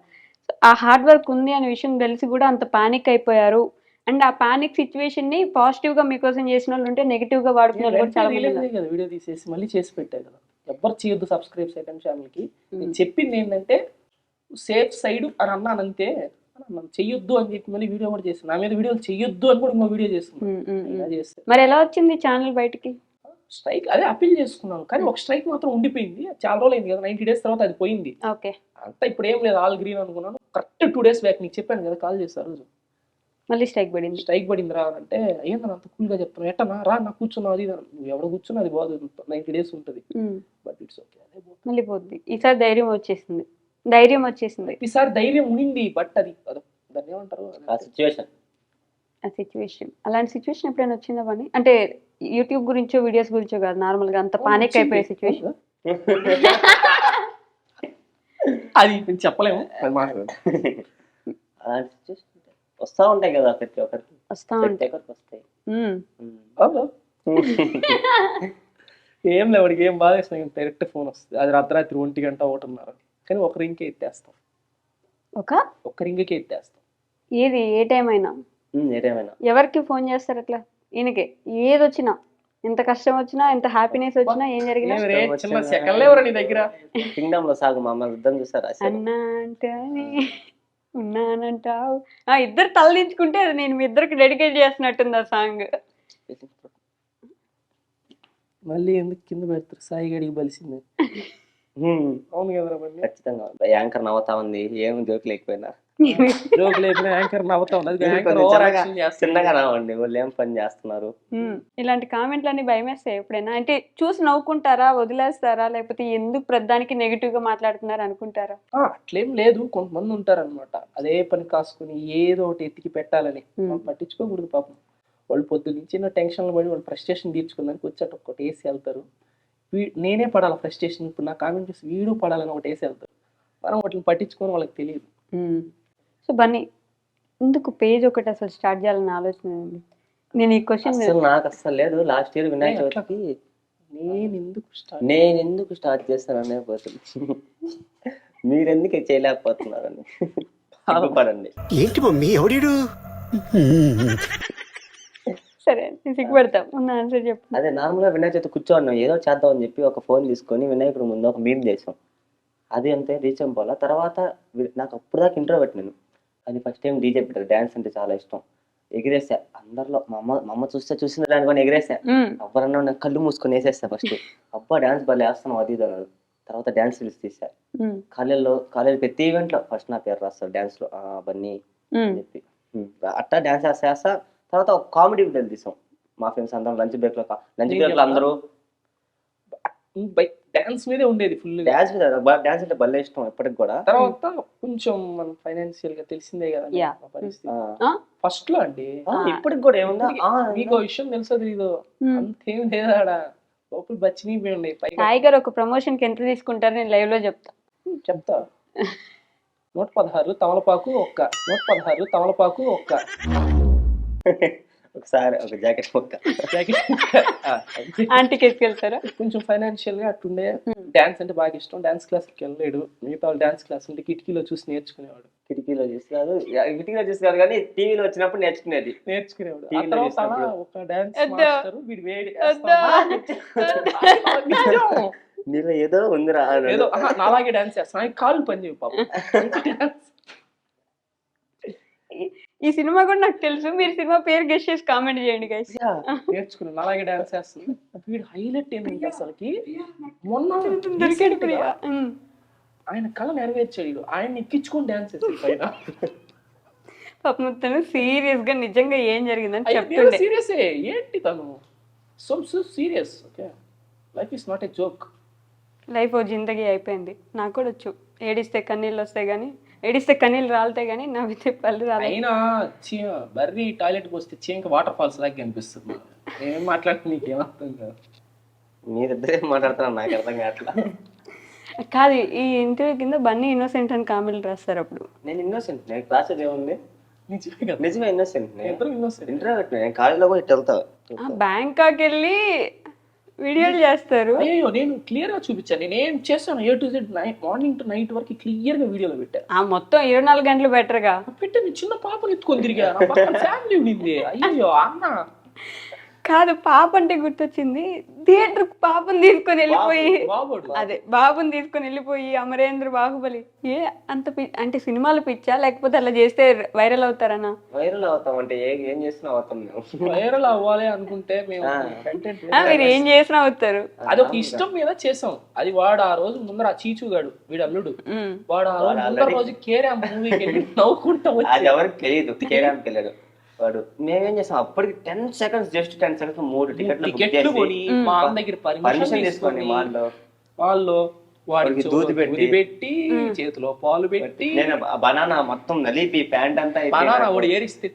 ఆ హార్డ్ వర్క్ ఉంది అనే విషయం తెలిసి కూడా అంత పానిక్ అయిపోయారు. అండ్ ఆ పానిక్ సిచ్యువేషన్ ని పాజిటివ్ గా మీకోసం చేసిన వాళ్ళు ఉంటే, నెగిటివ్ గా వాడుకున్న వాళ్ళు కూడా చాలా మంది. వీడియో తీసేసి మళ్ళీ చేసి పెట్టారు కదా, ఎవ్వరు చేయొద్దు సబ్స్క్రైబ్ సెకండ్ ఛానల్ కి. నేను చెప్పింది ఏంటంటే సేఫ్ సైడ్ అని అన్నాను అంతే, చెయ్యొద్దు అని చెప్పి మళ్ళీ వీడియో కూడా చేస్తాను. నా మీద వీడియోలు చెయ్యొద్దు అని కూడా ఇంకో వీడియో చేస్తున్నాను. మరి ఎలా వచ్చింది ఛానల్ బయటికి? స్ట్రైక్ అదే అప్పీల్ చేసుకున్నాను, కానీ ఒక స్ట్రైక్ మాత్రం ఉండిపోయింది. చాలా రోజులు అయింది కదా, 90 days తర్వాత అది పోయింది. అంతా ఇప్పుడు ఏం లేదు, ఆల్ గ్రీన్ అనుకున్నాను. కరెక్ట్ 2 days బ్యాక్ నీకు చెప్పాను కదా, కాల్ చేశారు, మళ్ళీ స్ట్రైక్ పడింది రా అంటే, ఏందని అంత కూల్ గా చెప్తాను, ఎట్టనా రా నాకు కూర్చున్నావు, అది నువ్వు ఎవడ కూర్చున్నా అది బాదు, 90 days ఉంటుంది, బట్ ఇట్స్ ఓకే, మళ్ళీ పోద్ది. ఈసారి ధైర్యం వచ్చేసింది. ఈసారి ధైర్యం ఉండింది, బట్ అది దాన్ని ఏమంటారు, సిచ్యువేషన్ ఆ సిచ్యువేషన్, అలాంటి సిచ్యువేషన్ ఎప్పుడైనా వచ్చిందా పని? అంటే యూట్యూబ్ గురించో వీడియోస్ గురించో కాదు, నార్మల్ గా అంత పానిక్ అయిపోయే సిచ్యువేషన్. అది ఇప్పుడు చెప్పలేము, అది మాట్లాడదు. అలాంటి సిచ్యువేషన్ వస్తూ ఉంటాయి కదా ప్రతి ఒక్కరికి, వస్తా ప్రతి ఉంటాయి. ఒక్కరికి వస్తాయి. అవునా? ఏం లేదు, వాడికి ఏం బాగా ఇష్టం, డైరెక్ట్ ఫోన్ వస్తుంది, అది అర్ధరాత్రి 1 గంట 1:30, కానీ ఒక రింగ్కే ఎత్తేస్తాం, ఒక్క రింగ్కే ఎత్తేస్తాం. ఏది ఏ టైం అయినా ఏదేమైనా ఎవరికి ఫోన్ చేస్తారు అట్లా? ఈయనకే ఏది వచ్చినా, ఎంత కష్టం వచ్చినా, ఎంత హ్యాపీనెస్ వచ్చినా, ఏం జరిగినా ఏం రే, చిన్న సెకండ్లే ఎవరా నీ దగ్గర? కింగ్డమ్ లో సాగు మా అమ్మ యుద్ధం చూసారు అసలు. అన్నా అంటానే ఉన్నానంటావు. ఇద్దరు తలదించుకుంటే అది నేను మీ ఇద్దరికి డెడికేట్ చేస్తున్నట్టుంది ఆ సాంగ్. మళ్ళీ ఎందుకు కింద పెడతారు? సాయి గడికి బలిసింది. అవును కదరా, మళ్ళీ ఖచ్చితంగా యాంకర్ నవ్వుతా ఉంది, ఏం జోక్ లేకపోయినా జోక్ లేకపోయినా యాంకర్ నవ్వుతా ఉంది. అది యాంకర్ ఓవర్ యాక్షన్ చేస్తుంది. చిన్నగా నవ్వండి, వాళ్ళు ఏం పని చేస్తున్నారు. ఇలాంటి కామెంట్లన్నీ భయమేస్తాయి ఎప్పుడైనా? అంటే చూసి నవ్వుకుంటారా, వదిలేస్తారా, లేకపోతే ఎందుకు ప్రతిదానికి నెగిటివ్ గా మాట్లాడుతున్నారు అనుకుంటారా? అట్లేం లేదు, కొంతమంది ఉంటారన్నమాట అదే పని కాసుకుని ఏదో ఒకటి ఎత్తికి పెట్టాలని. మనం పట్టించుకోకూడదు పాపం. వాళ్ళు పొద్దు నుంచి టెన్షన్లు పడి వాళ్ళు ఫ్రస్ట్రేషన్ తీర్చుకోవడానికి వచ్చేట ఒకటి వేసి వెళ్తారు. నేనే పడాలి ఫ్రస్ట్రేషన్, ఇప్పుడు నా కామెంట్ చూసి వీడు పడాలని ఒకటి వేసి వెళ్తారు. మనం వాటిని పట్టించుకొని వాళ్ళకి తెలియదు. సో బన్నీ, ఎందుకు పేజ్ ఒకటి అసలు స్టార్ట్ చేయాలని ఆలోచన ఉంది? నేను ఈ క్వశ్చన్ అసలు నాకు అసలు లేదు. లాస్ట్ ఇయర్ వినాయక చవితికి నేను ఎందుకు స్టార్ట్ చేస్తాననే పోతుంది, మీరెందుకు చేయలేకపోతున్నారని పడండి. ఏంటి మమ్మీ ఎవడీడు? సరే నేను సిగ్గుపడతాం, ఉన్న ఆన్సర్ చెప్పు. అదే నార్మల్గా వినాయక చవితి కూర్చోన్నాం, ఏదో చేద్దాం అని చెప్పి ఒక ఫోన్ తీసుకొని వినాయకుడు ముందు ఒక మీమ్ చేసాం. అది అంతే రీచ్ అయిపోవాలా. తర్వాత నాకు అప్పుడు దాకా ఇంట్రో పెట్టినాను, అది ఫస్ట్ టైం డీజే పెట్టారు. డ్యాన్స్ అంటే చాలా ఇష్టం, ఎగిరేసా అందరిలో. మా అమ్మ చూసిన దానికొని ఎగిరేసా. ఎవరన్నా నాకు కళ్ళు మూసుకొని వేసేస్తా ఫస్ట్. అబ్బా డ్యాన్స్ భలే వేస్తాను అది ఇది అన్నాడు. తర్వాత డ్యాన్స్ రీల్స్ తీసా. కాలేజ్ ప్రతి ఈవెంట్లో ఫస్ట్ నా పేరు రాస్తారు డ్యాన్స్ లో, బన్నీ అని చెప్పి. అట్టా డ్యాన్స్ వేస్తా. తర్వాత ఒక కామెడీ వీడియోలు తీసాం మా ఫ్రెండ్స్ అందరం. లంచ్ బ్రేక్ లో అందరూ డాన్స్ మీదే ఉండేది ఫుల్. డాన్స్ అంటే భలే ఇష్టం ఇప్పటికి కూడా. తర్వాత కొంచెం మనం ఫైనాన్షియల్ గా తెలిసిందే కదా మా పరిస్థితి. ఫస్ట్ లో అండి, ఇప్పటికి కూడా ఏముందా మీకు విషయం తెలుసది ఇదో అంతేం లేదా, లోపల బచ్చిని ఉన్నాయి. సాయి గారు ఒక ప్రమోషన్ కి ఎంత తీసుకుంటారు నేను లైవ్ లో చెప్తా. 116 తమలపాకు ఒక్క, 116 తమలపాకు ఒక్క. ఒకసారి ఒక జాకెట్ మొక్క ఆంటీకి ఎత్తుకెళ్తారా? కొంచెం ఫైనాన్షియల్ గా అట్టుండే. డాన్స్ అంటే బాగా ఇష్టం. డాన్స్ క్లాస్ కి వెళ్ళలేడు. మిగతా వాళ్ళు డాన్స్ క్లాస్ అంటే కిటికీలో చూసి నేర్చుకునేవాడు. కిటికీలో చూసి కాదు కానీ టీవీలో వచ్చినప్పుడు నేర్చుకునేవాడు. ఆ తర్వాత అలా ఒక డాన్స్ మాస్టర్ వీడు వేడి నీలో ఏదో ఉందిరా, ఏదో అలాగే డాన్స్ చేస్తాను, కాళ్ళు పని చేయవు పాపం. ఈ సినిమా కూడా నాకు తెలుసు, మీరు సినిమా పేరు గెస్ చేసి కామెంట్ చేయండి గైస్. నేర్చుకున్నాను, అలాగే డాన్స్ చేస్తుంది. వీడు హైలైట్ ఏంటంటే అసలుకి మొన్న ఆయన కళ నెరవేర్చాడు. ఆయన ఎక్కించుకొని డాన్స్ చేస్తాడు పైన. పాపం మొత్తం సీరియస్ గా నిజంగా ఏం జరిగిందని చెప్తుండే. సీరియస్ ఏంటి తను, so serious. Okay, life is not a joke. Life ఓ జిందగీ అయిపోయింది. నాకు కూడా వచ్చు, ఏడిస్తే కన్నీళ్ళు వస్తాయి కానీ, ఏడిస్తే కన్నీళ్ళు రాలుతాయి కానీ నవ్వితే పళ్ళు రాలి. అయినా బర్రీ టాయిలెట్కి వస్తే చీంక వాటర్ ఫాల్స్ లాగా కనిపిస్తుంది. ఏం మాట్లాడితే నీకేమర్థం కాదు. మీరిద్దరే మాట్లాడుతున్నారు, నాకు అర్థం కావట్లా. కాదు, ఈ ఇంటర్వ్యూ కింద బన్నీ ఇన్నోసెంట్ అని కామెంట్లు రాస్తారు. అప్పుడు నేను ఇన్నోసెంట్, నేను క్లాస్ ఏముంది నిజమే ఇన్నోసెంట్. ఇంటర్వ్యూ పెట్టిన నేను కాలేజ్లో కూడా ఇటు వెళ్తా. బ్యాంకాక్ వెళ్ళి వీడియోలు చేస్తారు. అయ్యో నేను క్లియర్ గా చూపించాను, నేను ఏం చేస్తాను A to Z morning to night వరకు క్లియర్ గా వీడియోలో పెట్టాను. మొత్తం 24 గంటలు బెటర్ గా పెట్టాను. చిన్న పాపని ఎత్తుకొని తిరిగా, ఫ్యామిలీ ఉండింది. అయ్యో అన్న కాదు, పాప అంటే గుర్తొచ్చింది. థియేటర్ పాపని తీసుకొని వెళ్ళిపోయి, అదే బాబుని తీసుకొని వెళ్ళిపోయి అమరేంద్ర బాహుబలి. అంత అంటే సినిమాలు పిచ్చా, లేకపోతే అలా చేస్తే వైరల్ అవుతారనా? వైరల్ అవుతాం అంటే ఏం చేసినా అవుతాం. వైరల్ అవ్వాలి అనుకుంటే మేము మీరు ఏం చేసినా అవుతారు. అది ఒక ఇష్టం మీద చేసాం. అది వాడు ఆ రోజు ముందర ఆ చీచుగాడు వీడు అల్లుడు, వాడు ఆ రోజు ముందర రోజు కేరామ్ మూవీకి వెళ్ళి నవ్వుకుంటా వచ్చి, అది ఎవరికి తెలియదు కేరామ్కి వెళ్ళాడు వాడు. మేమేం చేసాం అప్పటికి 10 seconds, జస్ట్ 10 seconds 3 టికెట్లు కొని మా అన్న దగ్గర పర్మిషన్ తీసుకొని వాళ్ళు వాడికి దూది దూది పెట్టి చేతిలో పాలు పెట్టి నేను బనానా మొత్తం నలిపి ప్యాంట్ అంతా బనానా వాడు ఏడిస్తే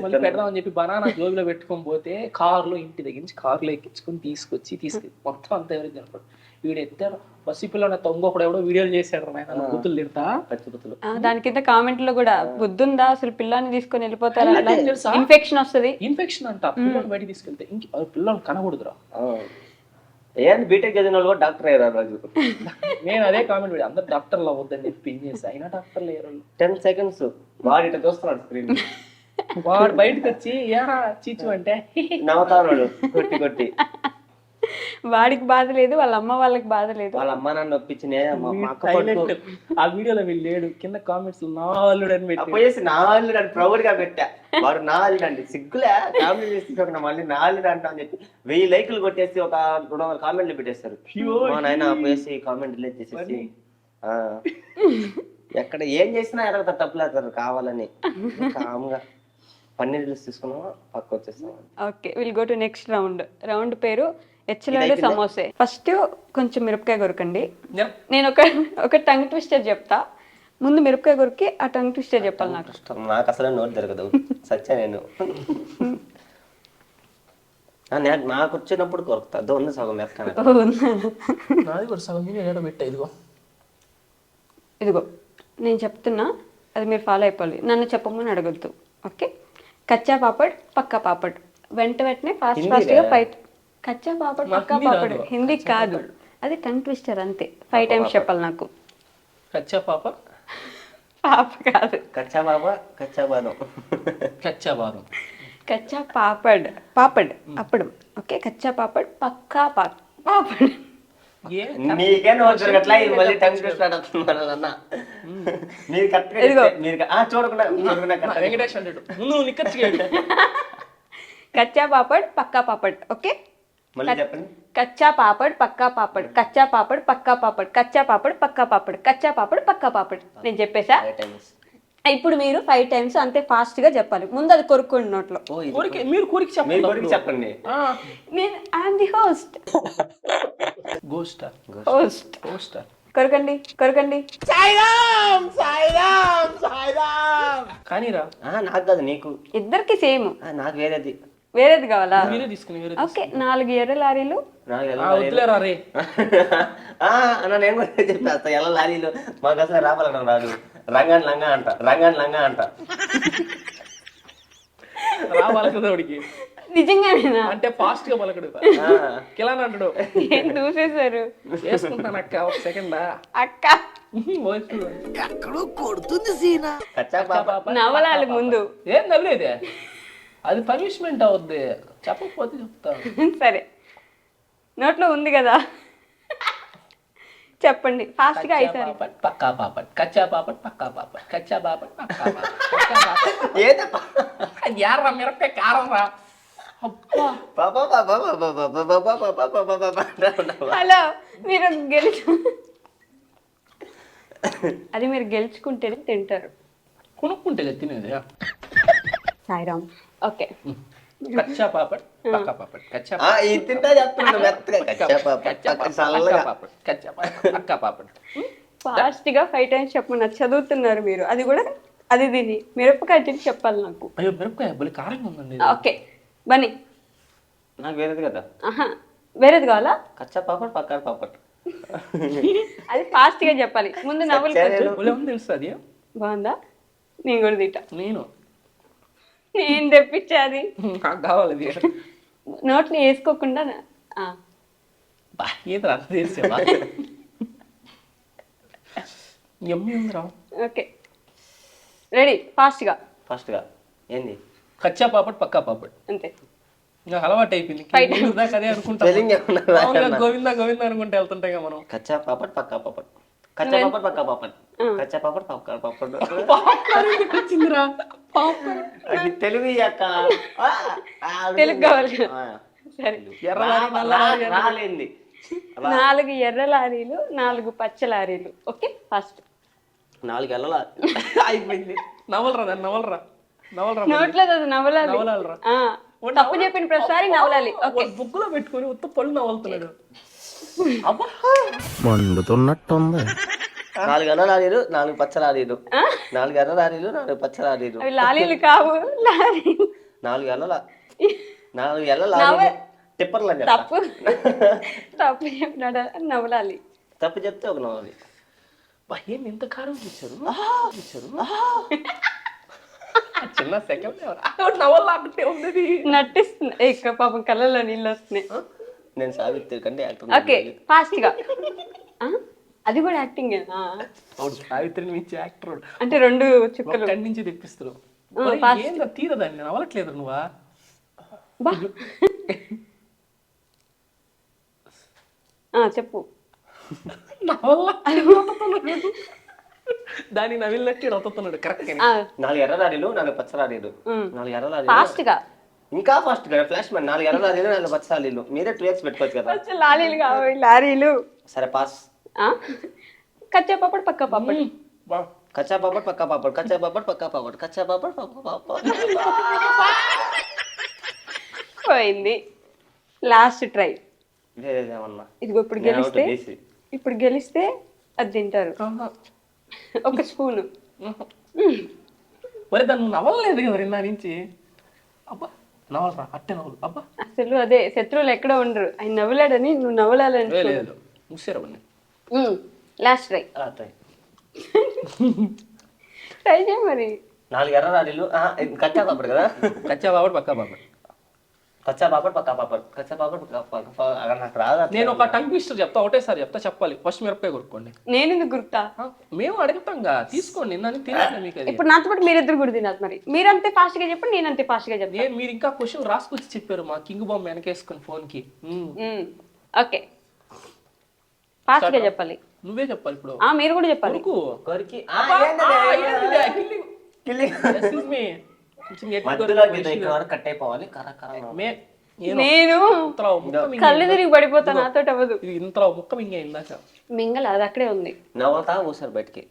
మళ్ళీ పెడదామని చెప్పి బనానా జోబిలో పెట్టుకొని పోతే కారులో ఇంటి దగ్గర నుంచి కారులో ఎక్కించుకొని తీసుకొచ్చి మొత్తం అంతా ఎవరికి కనపడు. వీడు ఎత్తాడు బస్సు పిల్లలు ఇంకొకడు ఎవడో వీడియోలు చేశాడు ఆయన బుద్ధులు తిడతా పచ్చిపుతులు. దాని కింద కామెంట్ లో కూడా బుద్ధుందా అసలు పిల్లాన్ని తీసుకొని వెళ్ళిపోతారా, ఇన్ఫెక్షన్ వస్తుంది. ఇన్ఫెక్షన్ అంట పిల్లలు బయటికి తీసుకెళ్తే ఇంక పిల్లలు కనకూడదురా. ఏంది బీటెక్ చదివిన వాళ్ళు కూడా డాక్టర్ అయ్యారు రోజు. నేను అదే కామెంట్ పెట్టి అందరు డాక్టర్లు అవ్వద్దని చెప్పి పిన్ చేసి అయినా డాక్టర్లు అయ్యారు. 10 seconds వాడు ఇట్లా చూస్తున్నాడు స్క్రీన్. వాడు బయటకు వచ్చి ఏరా చీచు అంటే నవ్వుతాడు కొట్టి కొట్టి. వాడికి బాధ లేదు, వాళ్ళ అమ్మ వాళ్ళకి బాధ లేదు. వాళ్ళ అమ్మ నాన్న ఒప్పించిన ఆ వీడియోలో వీళ్ళు లేడు కింద కామెంట్స్ నాలుడు అని పెట్టి పోయేసి నాలుగు అని ప్రౌడ్ గా పెట్టా. వాడు నాలుగు అండి సిగ్గులే కామెంట్ చేసి మళ్ళీ నాలుగు అంటా అని చెప్పి 1000 లైకులు కొట్టేసి ఒక 200 కామెంట్లు పెట్టేస్తారు. మా నాయన పోయేసి కామెంట్ డిలీట్ చేసేసి ఎక్కడ ఏం చేసినా ఎరగతారు తప్పులేస్తారు కావాలని. కామ్గా పన్నీర్ జ్యూస్ తీసుకున్నామా పక్క వచ్చేస్తాం. Okay will go to next round పేరు ఎచ్చలాడు సమోసే. ఫస్ట్ కొంచెం మిరపకాయ కొరకండి. నేను ఒక టంగ్ ట్విస్టర్ చెప్తా, ముందు మిరపకాయ కొరికి ఆ టంగ్ ట్విస్టర్ చెప్పాలి. నాకు అసలు నోట్ జరగదు సచ్చా నేను. నాకు వచ్చినప్పుడు కొరుకుతా ఉంది సగం మిరపకాయ. నాది కూడా సగం పెట్టా. ఇదిగో నేను చెప్తున్నా, అది మీరు ఫాలో అయిపోవాలి, నన్ను చెప్పమని అడగద్దు. ఓకే, కచ్చా పాపడ్ పక్కా పాపడ్. వెంటనే ఫాస్ట్ గా ఫైట్. కచ్చా పాపడ్ పక్కా పాపడ్ హిందీ కాదు, అది టంగ్ ట్విస్టర్ అంతే. 5 times చెప్పాలి నాకు. కచ్చా పాప పాప కాదు, కచ్చా బాబా కచ్చా బాదం. కచ్చా బాదం కచ్చా పాపడ్ అప్పడం. ఓకే, కచ్చా పాపడ్ పక్కా పాపడ్. నీకే నోట్ జరగట్లా, ఇది మళ్ళీ టంగ్ ట్విస్టర్ అన్న. మీరు కరెక్ట్గా చూడకుండా వెంకటేష్ అంటాడు ముందు నిక్కచ్చిగా. కచ్చా పాపడ్ పక్కా పాపడ్. ఓకే, మళ్ళీ చెప్పండి. కచ్చా పాపడ్ పక్కా పాపడ్, కచ్చా పాపడ్ పక్కా పాపడ్, కచ్చా పాపడ్ పక్కా పాపడ్, కచ్చా పాపడ్ పక్కా పాపడ్. నేను చెప్పేసా. ఇప్పుడు మీరు 5 times అంతే ఫాస్ట్ గా చెప్పాలి. ముందు అది కొరుక్కోండి నోట్లో. మీరు కోరిక చెప్పండి. నేను ఐఎమ్ ది హోస్ట్. గోస్ట్ కొరకండి. కానీరా నాకు కాదు నీకు. ఇద్దరికి సేమ్. నాకు వేరేది కావాలా? మీరే తీసుకుని ఓకే, 4 ఎర్ర లారీలు. వద్దులేరా రే. నేను కూడా చెప్పేస్తా ఎలా లారీలు మాకు అసలు రావాలన్నా రాదు. రంగాన్ లంగా అంట. రావాలి కదా వాడికి. నిజంగానేనా? అంటే ఫాస్ట్ గా పలకడు. కిలాన్ అంటాడు. ఏం చూసేశారు? వేసుకుంటాను అక్క ఒక సెకండ్ అక్క ఎక్కడో కొడుతుంది సీనా. కచ్చా పాప నవలాలి ముందు. ఏం నవ్వలేదే, అది పనిష్మెంట్ అవుద్ది. చెప్పకపోతే చెప్తాను. సరే, నోట్లో ఉంది కదా, చెప్పండి ఫాస్ట్ గా. అయిసారు పక్కా పాపడ్, కచ్చా పాపడ్ పక్కా పాపడ్, కచ్చా పాపడ్ పక్కా పాపడ్. యారా మిరపకాయ కారం రా. హలో, మీరు అది మీరు గెలుచుకుంటేనే తింటారు. కొనుక్కుంటే తినేది. సాయిరామ్. ఓకే, కచ్చా పాపడ్ పక్కా పాపడ్, కచ్చా తింటా చెప్తున్నాడు మెత్తగా. కచ్చా పాపడ్ పక్కా పాపడ్. ఫాస్ట్ గా 5 times చెప్పమన్నా చదువుతున్నారు మీరు. అది కూడా అది దీని మిరపకాయ తిని చెప్పాలి నాకు. అయ్యో మిరపకాయ బలి కారంగా ఉందండి. ఓకే బన్నీ. నాకు వేరేది కదా. వేరేది కావాలా? కచ్చా పాపడ్ పక్కా పాపడ్. అది ఫాస్ట్ గా చెప్పాలి. ముందు నవ్వులు తెలుస్తుంది. బాగుందా? నేను కూడా తింటా. నేను తెప్పించాది కావాలి. నోట్లు వేసుకోకుండా. Okay, ready? ఫాస్ట్ గా ఏంది? కచ్చా పాపడ్ పక్కా పాపడ్ అంతే. ఇంకా అలవాటు అయిపోయింది. అదే అనుకుంటా గోవిందా అనుకుంటే వెళ్తుంటాయి మనం. కచ్చా పాపడ్ పక్కా పాపడ్, కచ్చా పాపడ్ పక్కా పాపడ్, కచ్చా పాపడ్ పక్కా పాపడ్. వచ్చిందిరా అది తెలుగు అక్క. తెలుగు కావాలి. సరే, రాలేంది. 4 ఎర్ర లారీలు, 4 పచ్చ లారీలు. ఓకే, ఫస్ట్ 4 ఎల్లలా అయిపోయింది. నవలరా నోట్లో నవలాలి. తప్పు చెప్పిన ప్రతిసారి నవలాలి. బుక్కులో పెట్టుకొని ఉత్త పళ్ళు నవ్వుతున్నాడు. మండుతున్నట్టుంది. 4 ఎర్ర లారీలు 4 పచ్చ లారీలు, 4 ఎర్ర లారీలు 4 పచ్చ లారీలు, అవి లాలీలు కావు, లారీలు. 4 ఎర్ర లారీలు టిప్పర్లు అని చెప్తా. తప్పు తప్పు చెప్పినాడు, నవ్వులాలి. తప్పు చెప్తే ఒక నవ్వాలి. బా, ఏంది ఇంత కారం ఇచ్చారు చిన్న సెకండ్ నవల్ అంటే ఉంది. నటిస్తుంది ఇక్కడ, పాపం కళ్ళలో నీళ్ళు వస్తున్నాయి. నేను సావిత్రి కంటే యాక్టర్. ఓకే, ఫాస్ట్ గా. అది కూడా యాక్టింగ్ సావిత్రిని మించి యాక్టర్ అంటే 2 చుక్కలు కడి నుంచి తెప్పిస్తారు. fast. ఏందా తీరదాన్ని నవలట్లేదు నువ్వా? బా. చెప్పు. దాన్ని నవిలినట్టు వస్తున్నాడు. కరెక్ట్. 4 ఎర్ర లారీలు 4 పచ్చ లారీలు, 4 ఎర్ర లారీలు. ఫాస్ట్ గా, ఇంకా ఫాస్ట్ గా ఫ్లాష్ మ్యాన్. 4 ఎర్ర లారీలు 4 పచ్చ లారీలు. మీరే 2 ఇయర్స్ పెట్టుకోవచ్చు కదా. లారీలు కావాలి, లారీలు. సరే పాస్. కచ్చా పాపడ్ పక్కా పాపడ్. కచ్చా పాపడ్ పక్కా పాపడ్, కచ్చా పాపడ్ పక్కా పాపడ్, కచ్చా పాపడ్ పక్కా పాపడ్. పోయింది. Last try. వేరేదేమన్నా ఇదిగో ఇప్పుడు గెలిస్తే అది తింటారు. ఒక స్పూను. మరి దాన్ని నువ్వు నవ్వలేదు కదా నిన్న నుంచి. అబ్బా నవలరా, అట్టే నవ్వులు. అబ్బా అసలు అదే, శత్రువులు ఎక్కడ ఉండరు. ఆయన నవ్వలేడని నువ్వు నవ్వలాలని. లేదు ముసారు అవన్నీ. Last try. ట్రై. ట్రై చేయ మరి. 4 ఎర్ర లారీలు కచ్చా పాపడ్ కదా. కచ్చా బాబడు పక్కా బాబడు. కచ్చా పాపడ్ పక్కా పాపడ్, కచ్చా పాపడ్ పక్కా పాపడ్. నాకు రాదు. నేను ఒక టంగ్ ట్విస్టర్ చెప్తా, ఒకటేసారి చెప్తా, చెప్పాలి. ఫస్ట్ మిరపకాయ కొనుక్కోండి. నేను ఎందుకు గుర్తా? మేము అడుగుతాంగా, తీసుకోండి. నిన్న తినేసిన మీకు అది. ఇప్పుడు నాతో పాటు మీరిద్దరు కూడా తినాలి. మరి మీరంతే ఫాస్ట్ గా చెప్పండి, నేనంతే ఫాస్ట్ గా చెప్తాను. మీరు ఇంకా క్వశ్చన్ రాసుకొచ్చి చెప్పారు. మా కింగ్ బాంబ్ వెనకేసుకుని ఫోన్ కి. ఓకే, ఫాస్ట్ గా చెప్పాలి. నువ్వే చెప్పాలి ఇప్పుడు. మీరు కూడా చెప్పాలి. కొరుకు. కొరికి మధ్యలో ఇక్కడ వరకు కట్ అయిపోవాలి. నేను కళ్ళు తిరిగి పడిపోతా, నాతో అవ్వదు. ఇంతలో ముక్క మింగే ఇందాక. మింగల, అది అక్కడే ఉంది. నవ్వుతా కూసారు బయటికి.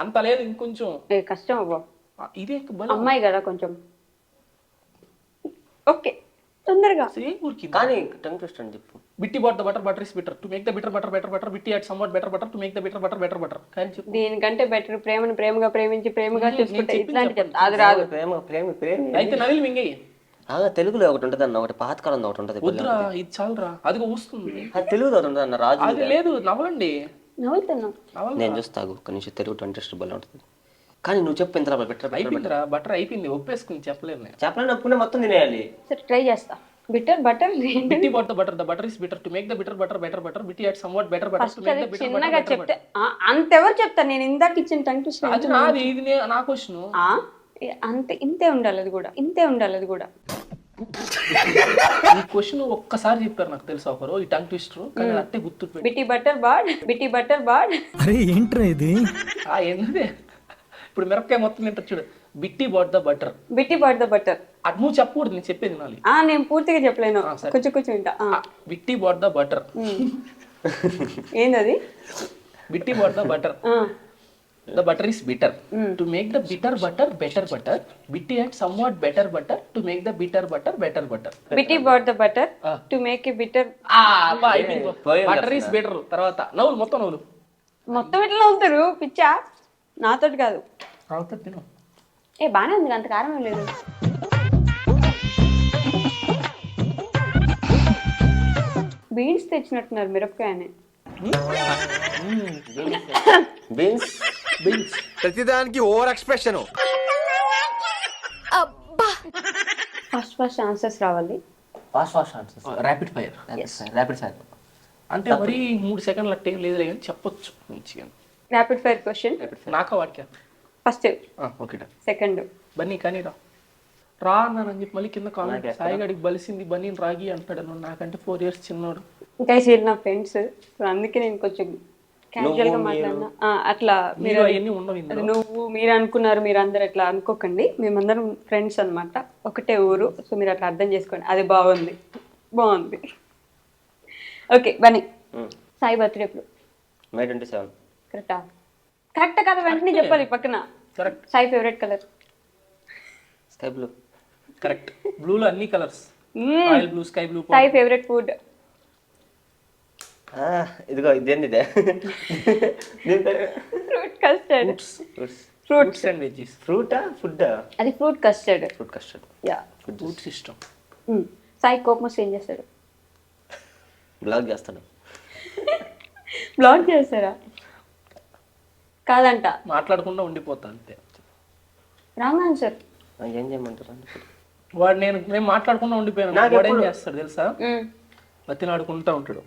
అంత లేదు, ఇంకొంచెం కష్టం అవ్వ. ఇదే అమ్మాయి కదా కొంచెం. ఓకే, తొందరగా. కానీ టంగ్ ట్విస్ట్ అని చెప్పు. Betty bought the butter, butter is bitter to make the bitter butter better butter, Betty add somewhat better butter to make the bitter butter better butter. కానీ చెప్పు. దీనికంటే బెటర్ ప్రేమను ప్రేమగా ప్రేమించి ప్రేమగా చూసుకుంటే ఇట్లాంటి చెప్తా. అది రాదు. ప్రేమ ప్రేమ ప్రేమ అయితే నవిల్ మింగేయి. తెలుగులో ఒకటి ఉంటుంది అన్న, ఒకటి పాతకాలంలో ఒకటి ఉంటుంది. వద్దురా, ఇది చాలరా. అదిగో వస్తుంది. అది తెలుగులో ఒకటి ఉంటుంది అన్న, రాజు. అది లేదు, నవ్వండి. నవ్వుతున్నాం. నేను చూస్తాగు ఒక నిమిషం. తెలుగు ఇంట్రెస్ట్ బల్ల ఉంటుంది. కానీ నువ్వు చెప్పు ఇంత బెటర్ అయిపోయిందిరా, బటర్ అయిపోయింది. ఒప్పేసుకుని చెప్పలేను నేను. చెప్పలేను, ఒప్పుకునే మొత్తం తినేయాలి. సరే ట్రై చేస్తా. Bitter butter Betty bought the butter, the butter is bitter to make the bitter butter better butter, Betty add somewhat better butter to make the bitter butter చిన్నగా చెప్తే అంతెవరు చెప్తారు? నేను ఇందాక ఇచ్చిన టంగ్ ట్విస్ట్ అది నాది, ఇది నా క్వశ్చన్. అంతే, ఇంతే ఉండాలి. అది కూడా ఇంతే ఉండాలి. అది కూడా ఈ క్వశ్చన్ ఒక్కసారి చెప్పారు నాకు తెలుసు ఒకరు, ఈ టంగ్ ట్విస్టర్. కానీ అట్టే గుర్తు. Betty butter bad, Betty butter bad. అరే ఏంట్రా ఇది? ఏంటది? ఇప్పుడు మిరపకాయ మొత్తం తింటారు చూడు. Betty bought the butter, Betty bought the butter. అది నువ్వు చెప్పకూడదు, నేను చెప్పేది నాలి. నేను పూర్తిగా చెప్పలేను, కొంచెం కొంచెం వింటా. Betty bought the butter. ఏందది? Betty bought the butter, the butter is bitter to make the bitter butter better butter, Betty add somewhat better butter to make the bitter butter better butter. Betty bought the butter to make a bitter. Butter is better. తర్వాత నవ్వులు, మొత్తం నవ్వులు. మొత్తం ఎట్లా నవ్వుతారు పిచ్చా? నాతోటి కాదు. తిను. బానే ఉంది, అంత కారం ఏం లేదు. బీన్స్ తెచ్చినట్టున్నారు మిరపకాయని. బీన్స్ బీన్స్ ప్రతిదానికి ఓవర్ ఎక్స్ప్రెషన్. ఫస్ట్ ఆన్సర్స్ రావాలి. Fast answers. Rapid fire. Rapid fire అంటే మరి 3 సెకండ్లు అట్టే లేదులే కానీ చెప్పొచ్చు మంచిగా. Rapid fire question. నాకా వాడికా? First, okay, second. బన్నీ కానీ రా అన్నానని చెప్పి మళ్ళీ కింద కామెంట్, సాయిగాడికి బలిసింది బన్నీ రాగి అంటాడు. నాకంటే 4 years చిన్నోడు. ఇంకా నా ఫ్రెండ్స్, అందుకే నేను కొంచెం క్యాజువల్ గా మాట్లాడినా. అట్లా మీరు అవన్నీ ఉండవు. అది నువ్వు మీరు అనుకున్నారు, మీరు అందరు అట్లా అనుకోకండి. మేమందరం ఫ్రెండ్స్ అన్నమాట, ఒకటే ఊరు. సో మీరు అట్లా అర్థం చేసుకోండి. అది బాగుంది. ఓకే బన్నీ, సాయి బర్త్డే ఎప్పుడు? May 27. కరెక్టా? కరెక్ట్ కదా? వెంటనే చెప్పాలి పక్కన. Correct. Sai favourite colour? Sky blue. Correct. బ్లూలో అన్ని colours, royal blue, sky blue. Sai favourite food? ఇదిగో ఇదేంది ఇదే fruit custard. Fruits fruits and veggies. ఫ్రూటా ఫుడ్డా? అది fruit custard. Fruit custard. Yeah. Fruits ఇష్టం. సాయి కోపం వస్తే ఏం చేస్తాడు? బ్లాగ్ చేస్తాడు. బ్లాక్ చేస్తారా? కాదంట, మాట్లాడకుండా ఉండిపోతా అంతే. Wrong answer. ఏం చేయమంటారు? వాడు నేను మాట్లాడకుండా ఉండిపోయాను. నాకు వాడు ఏం ఎప్పుడు- చేస్తాడు తెలుసా? బతిలాడుకుంటా ఉంటాడు.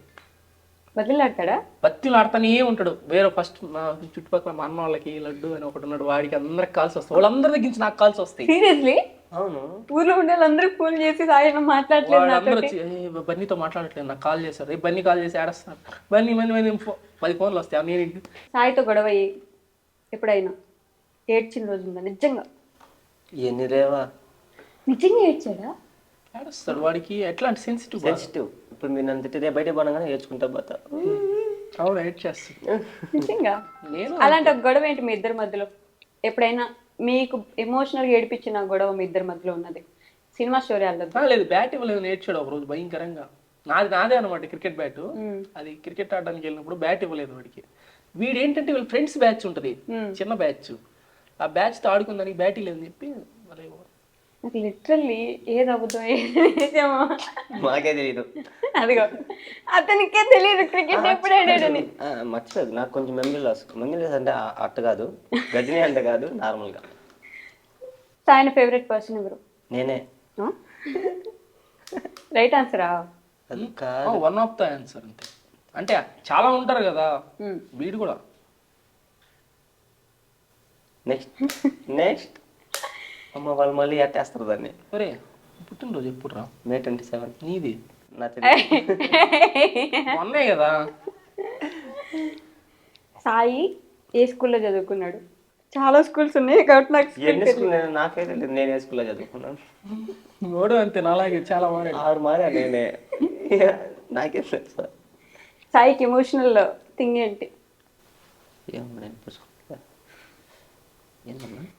బదిలాడతాడా? బతిలాడుతూనే ఉంటాడు. వేరే ఫస్ట్ మా చుట్టుపక్కల మా అన్న వాళ్ళకి లడ్డు అని ఒకటి ఉన్నాడు, వాడికి అందరికి కాల్స్ వస్తాయి. వాళ్ళందరి దగ్గర నుంచి నాకు కాల్స్ వస్తాయి. సీరియస్లీ? అవును. ఊర్లో ఉండే వాళ్ళందరూ ఫోన్ చేసి సాయి మాట్లాడలేదు వాళ్ళందరూ నాతోటి. వచ్చి బన్నీతో మాట్లాడట్లేదు, నాకు కాల్ చేశారు. బన్నీ కాల్ చేసి ఆడస్తాను. బన్నీ 10 ఫోన్లు వస్తాయి. నేను సాయితో గొడవ అయ్యి ఎప్పుడైనా ఏడ్చిన రోజు ఉందా? నిజంగా ఎన్ని రేవా నిజంగా ఏడ్చాడా? ఆడస్తాడు. వాడికి ఎట్లా అంటే సెన్సిటివ్. సెన్సిటివ్. ఇప్పుడు మీరు నన్ను తిట్టితే బయట పోనగానే ఏడ్చుకుంటా పోతా. అవును, ఎయిట్ చేస్తాడు. నిజంగా? నేను అలాంటి ఒక గొడవ ఏంటి మీ ఇద్దరి మధ్యలో? ఎప్పుడైనా మీకు ఎమోషనల్గా ఏడిపించిన గొడవ మీ ఇద్దరి మధ్యలో ఉన్నది? సినిమా స్టోరీ అల్లదు. లేదు, బ్యాట్ ఇవ్వలేదు, నేర్చాడు ఒక రోజు భయంకరంగా. నాదే అనమాట క్రికెట్ బ్యాట్. అది క్రికెట్ ఆడడానికి వెళ్ళినప్పుడు బ్యాట్ ఇవ్వలేదు వాడికి. వీడు ఏంటంటే వీళ్ళ ఫ్రెండ్స్ బ్యాచ్ ఉంటుంది, చిన్న బ్యాచ్. ఆ బ్యాచ్ తో ఆడుకుందానికి బ్యాట్ లేదని చెప్పి నాకు లిటరల్లీ ఏది అబద్ధం ఏది నిజమో మాకే తెలియదు. అదిగో అతనికే తెలియదు క్రికెట్ ఎప్పుడు ఆడాడని. మర్చిపోదు. నాకు కొంచెం మెమరీ లాస్ అంటే అట్ట కాదు, గజనీ అంట కాదు, నార్మల్గా. ఆయన ఫేవరెట్ పర్సన్ ఎవరు? నేనే. రైట్ ఆన్సరా? అది కాదు. వన్ ఆఫ్ ద ఆన్సర్ అంతే. అంటే చాలా ఉంటారు కదా, వీడు కూడా. నెక్స్ట్ అమ్మ వాళ్ళు మళ్ళీ ఎట్టేస్తారు దాన్ని. ఒరే పుట్టినరోజు ఎప్పుడు రా? May 27. నీది నా తెలియదు. మొన్నే కదా. సాయి ఏ స్కూల్లో చదువుకున్నాడు? చాలా స్కూల్స్ ఉన్నాయి కాబట్టి నాకు ఎన్ని స్కూల్ నాకే తెలియదు. నేను ఏ స్కూల్లో చదువుకున్నాను? ఓడు అంతే, నాలాగే చాలా మారాడు. 6 మారా నేనే. నాకే తెలుసు. సాయికి ఎమోషనల్ థింగ్ ఏంటి? ఏమన్నా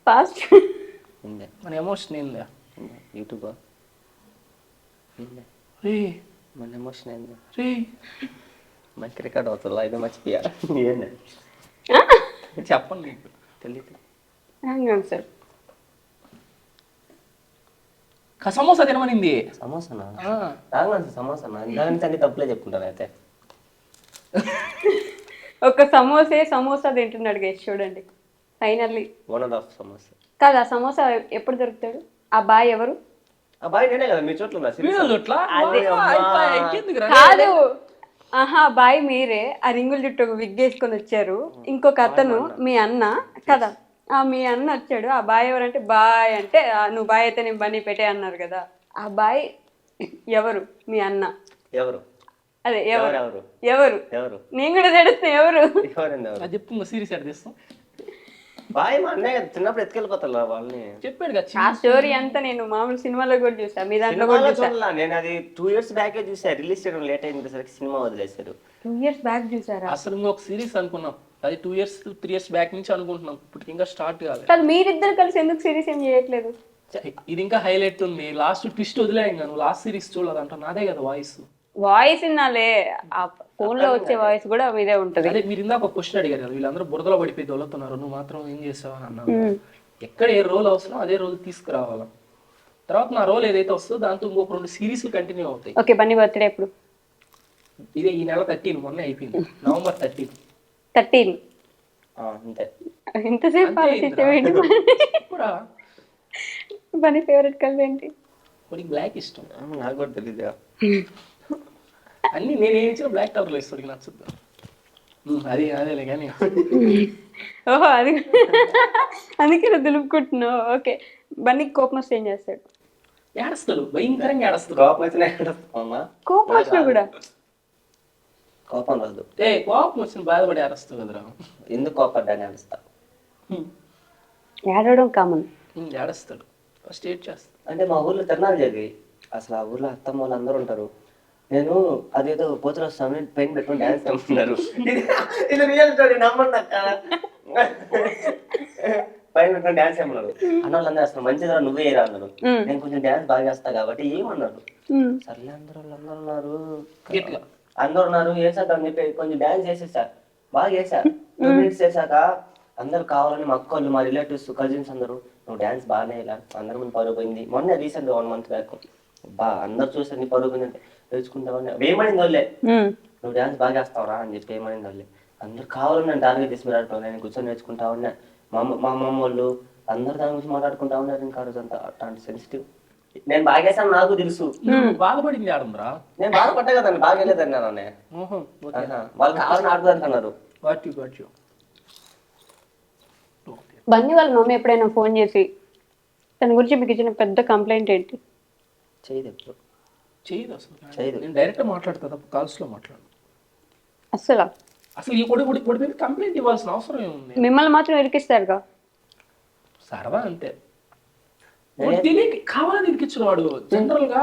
ఫాస్ట్ ఉందే మన ఎమోషన్ ఏందా? యూట్యూబా ఏందే రే మన ఎమోషన్ ఏంది? రే మంచి రికార్డ్ అవుతుందా? ఇది మర్చిపోయా. ఏంది చెప్పండి, నీకు తెలియదు. Wrong answer. సమోసా తినమనింది. సమోసానా? ఆ, రాంగ్ సమోసానా? దాని నుంచి అన్ని తప్పులే చెప్పుకుంటాను అయితే. ఒక సమోసా తింటున్నాడు గైస్, చూడండి. ఫైనల్లీ ఓనర్ ఆఫ్ సమోసా కాదు, ఆ సమోసా ఎప్పుడు దొరుకుతాడు? ఆ బాయ్ ఎవరు? ఆ బాయ్ నేనే కదా, మీ చోట్ల ఉన్నా. వీడియోలు ఎట్లా? ఇంకెందుకురా? కాదు, ఆహా, బాయ్ మీరే. ఆ రింగుల చుట్టూ ఒక విగ్ వేసుకొని వచ్చారు. ఇంకొక అతను మీ అన్న కదా, మీ అన్న వచ్చాడు. ఆ బాయ్ ఎవరంటే, బాయ్ అంటే నువ్వు బాయ్ అయితే నేను బన్నీ పెట్టే అన్నారు కదా. ఆ బాయ్ ఎవరు? మీ అన్న. ఎవరు? అదే ఎవరు? ఎవరు? ఎవరు? ఎవరు? నేను కూడా తెలుస్తా ఎవరు. ఎవరండి ఎవరు? అది చెప్పు, సీరియస్ ఎక్కడ తీస్తాం? బాయ్ మా అన్నయ్య చిన్నప్పుడు ఎత్తుకెళ్ళిపోతా వాళ్ళని. చెప్పాడు కదా. ఆ స్టోరీ అంతా నేను మామూలు సినిమాలో కూడా చూసా, మీ దాంట్లో కూడా సినిమాలో చూసా. చూడలా నేను. అది 2 years బ్యాకే చూసా. రిలీజ్ చేయడం లేట్ అయింది, సినిమా వదిలేశారు. 2 years బ్యాక్ చూసారా? అసలు ఇంకొక సిరీస్ అనుకున్నాం, అది 2 years 3 years బ్యాక్ నుంచి అనుకుంటున్నాం. ఇప్పుడు ఇంకా స్టార్ట్ కాలేదు. కాదు, మీరిద్దరు కలిసి ఎందుకు సిరీస్ ఏం చేయట్లేదు? ఇది ఇంకా హైలైట్ ఉంది. లాస్ట్ ట్విస్ట్ వదిలేం కదా, నువ్వు లాస్ట్ సిరీస్ చూడదంట. నాదే కదా వాయిస్. వాయిస్ వినాలే, ఆ ఫోన్ లో వచ్చే వాయిస్ కూడా మీదే ఉంటది. అదే మీరు ఇందాక ఒక క్వశ్చన్ అడిగారు కదా, వీళ్ళందరూ బురదలో పడిపోయి దొలుతున్నారు, నువ్వు మాత్రం ఏం చేసావు అని అన్నావు. ఎక్కడ ఏ రోల్ అవసరం అదే రోల్ తీసుకురావాలా. తర్వాత నా రోల్ ఏదైతే వస్తుందో దాంతో ఇంకొక 2 సిరీస్లు కంటిన్యూ అవుతాయి. ఓకే, బన్నీ బర్త్డే ఎప్పుడు? ఇదే ఈ నెల 13, మొన్న అయిపోయింది, November 13. 13. అంతే. ఎంతసేపు ఆలోచించేవేంటి? ఇప్పుడా బన్నీ ఫేవరెట్ కలర్ ఏంటి? వాడికి బ్లాక్ ఇష్టం. నాకు కూడా తెలీదు. అన్ని నేను ఏం ఇచ్చిన బ్లాక్ కలర్ లో ఇస్తాడు, నచ్చుద్దా. అదేలే కానీ. ఓహో, అది అందుకే నువ్వు దులుపుకుంటున్నావు. ఓకే, బన్నీకి కోపం వస్తే ఏం చేస్తాడు? ఏడుస్తాడు, భయంకరంగా ఏడుస్తాడు. కోపం వచ్చినా ఏడుస్తామా? కోపం వచ్చినా కూడా? కోపం రాదు. కోపం వచ్చిన బాధపడి ఏడుస్తావు కదరా. ఎందుకు కోపడ్డాని ఏడుస్తా? ఏడవడం కామన్. ఏడుస్తాడు, ఫస్ట్ ఏడ్ చేస్తాడు. అంటే మా ఊర్లో తిరణాలు జరిగాయి. అసలు ఆ ఊర్లో అత్తమ్మ వాళ్ళు అందరూ ఉంటారు. నేను అదేదో పోతులు వస్తామని పెయిన్ పెట్టుకుని డాన్స్ చేస్తున్నారు. ఇది రియల్ స్టోరీ, నమ్మండి అక్క. పైన పెట్టుకుని డాన్స్ చేయమన్నారు. అన్న వాళ్ళందరూ అసలు మంచిగా నువ్వే ఏరా అన్నారు. నేను కొంచెం డాన్స్ బాగా చేస్తా కాబట్టి ఏమన్నారు. సర్లే అందరూ వాళ్ళందరూ ఉన్నారు. గట్టిగా అందరూ ఉన్నారు వేసేద్దాం అని చెప్పి కొంచెం డాన్స్ చేసేసా, బాగా చేసా. 2 minutes చేశాక అందరు కావాలని మా అక్కలు, మా రిలేటివ్స్, కజిన్స్ అందరూ నువ్వు డాన్స్ బాగానే ఇలా అందరి ముందు పరుగు పోయింది. మొన్న రీసెంట్ 1 month బ్యాక్ అందరు చూసారు నీ పరుగు పోయిందంటే నేర్చుకుంటామని ఏమనింది వాళ్ళే, నువ్వు డాన్స్ బాగా చేస్తావురా అని చెప్పి ఏమనింది వాళ్ళే. అందరు కావాలని నేను టార్గెట్ చేసి మాట్లాడుకోవాలి, నేను కూర్చొని నేర్చుకుంటా ఉన్నా. మా అమ్మమ్మ వాళ్ళు అందరు దాని గురించి మాట్లాడుకుంటా ఉన్నారు. ఇంకా రోజు అంతా అట్లాంటి సెన్సిటివ్. నేను బాగా చేశాను నాకు తెలుసు. బాధపడింది ఆడుందిరా. నేను బాధపడ్డా కదండి, బాగా వెళ్ళేదన్నాను. వాళ్ళు కావాలని ఆడుతుంటున్నారు. బన్నీ వాళ్ళ మమ్మీ ఎప్పుడైనా ఫోన్ చేసి తన గురించి మీకు ఇచ్చిన పెద్ద కంప్లైంట్ ఏంటి? చేయదు ఎప్పుడు, చేయదు అసలు. చేయదు. నేను డైరెక్ట్ మాట్లాడతా తప్ప కాల్స్లో మాట్లాడు. అసలు ఈ పొడి మీద కంప్లైంట్ ఇవ్వాల్సిన అవసరం ఏముంది? మిమ్మల్ని మాత్రం ఇరికిస్తారుగా. సరదా అంతే. తెలియక కావాలని ఇరికించిన వాడు జనరల్ గా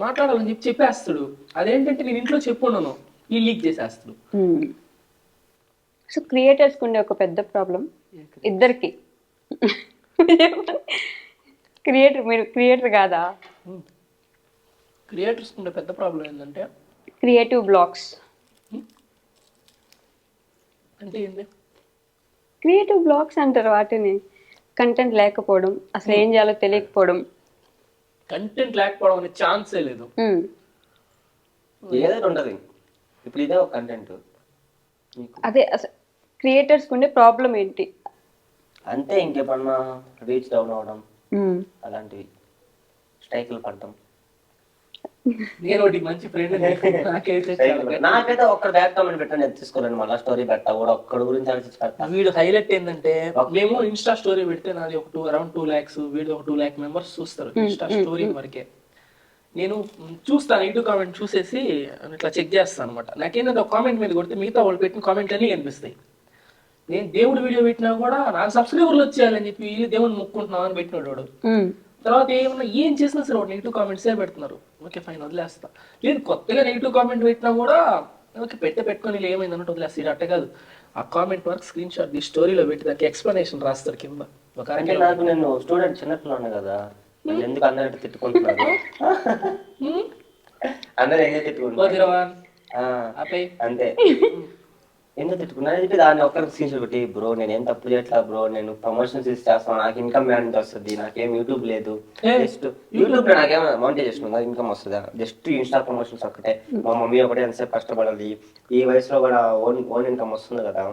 మాట్లాడాలని చెప్పేస్తాడు. అదేంటంటే నేను ఇంట్లో చెప్పున్నాను, ఈ లీక్ చేసేస్తాడు. సో క్రియేటర్స్కి ఉండే ఒక పెద్ద ప్రాబ్లం ఇద్దరికి. మీరు క్రియేటర్ కాదా? క్రియేటర్స్ ఉండే పెద్ద ప్రాబ్లం ఏంటంటే క్రియేటివ్ బ్లాక్స్. అంటే ఏంటి? క్రియేటివ్ బ్లాక్స్ అంటారు వాటిని. కంటెంట్ లేకపోవడం, అసలు ఏం చేయాలో తెలియకపోవడం. కంటెంట్ లేకపోవడం అనే ఛాన్సే లేదు. ఏదైనా ఉండదు. ఇప్పుడు ఇదే ఒక కంటెంట్. అదే అసలు క్రియేటర్స్కి ఉండే ప్రాబ్లం ఏంటి? అంతే, ఇంకేమన్నా రీచ్ డౌన్ అవడం అలాంటివి, స్ట్రైకులు పడటం. నేను ఒకటి మంచి ఫ్రెండ్ నాకైతే ఒక్క బ్యాక్ కామెంట్ పెట్టా, నేను తీసుకోలేను. మళ్ళీ స్టోరీ పెట్టా కూడా ఒక్కడి గురించి ఆలోచించి పెడతా. వీడు హైలైట్ ఏంటంటే మేము ఇన్స్టా స్టోరీ పెడితే నాది ఒక అరౌండ్ 2 lakhs, వీడు ఒక 2 lakh members చూస్తారు ఇన్స్టా స్టోరీ వరకే. నేను చూస్తాను యూట్యూబ్ కామెంట్ చూసేసి ఇట్లా చెక్ చేస్తాను అనమాట. నాకేంటంటే ఒక కామెంట్ మీద కొడితే మిగతా వాళ్ళు పెట్టిన కామెంట్ అన్నీ కనిపిస్తాయి. నేను దేవుడు వీడియో పెట్టినా కూడా నాకు సబ్స్క్రైబర్లు వచ్చేయాలని చెప్పి దేవుడిని మొక్కుంటున్నావు అని పెట్టినాడు వాడు. తర్వాత ఏమన్నా ఏం చేసినా సరే వాడు నెగిటివ్ కామెంట్సే పెడుతున్నారు. ఓకే ఫైన్ వదిలేస్తా. లేదు కొత్తగా నెగిటివ్ కామెంట్ పెట్టినా కూడా ఓకే పెట్టుకొని ఏమైంది అన్నట్టు వదిలేస్తా. ఇది అట్ట కాదు, ఆ కామెంట్ వరకు స్క్రీన్ షాట్ ఈ స్టోరీలో పెట్టి దానికి ఎక్స్ప్లెనేషన్ రాస్తారు కింద. ఒక నాకు నేను స్టూడెంట్ చిన్నపిల్లాను కదా, ఎందుకు అందరూ తిట్టుకుంటున్నారు, అందరూ ఎందుకు తిట్టుకుంటున్నారు అంతే. ఎందుకు తిట్టుకున్నాను చెప్పి దాన్ని ఒక్కరికి స్క్రీన్ షాట్ పెట్టి, బ్రో నేనేం తప్పు చేయట్లా బ్రో, నేను ప్రమోషన్స్ చేస్తాను, నాకు ఇన్కమ్ అనేది వస్తుంది, నాకేం యూట్యూబ్ లేదు, జస్ట్ యూట్యూబ్ లో నాకేం మౌంటేజేషన్ ఉందా, ఇన్కమ్ వస్తుందా, జస్ట్ ఇన్స్టా ప్రమోషన్స్ ఒకటే, మా మమ్మీ ఒకటే ఎంతసేపు కష్టపడాలి, ఈ వయసులో కూడా ఓన్ ఇన్కమ్ వస్తుంది కదా,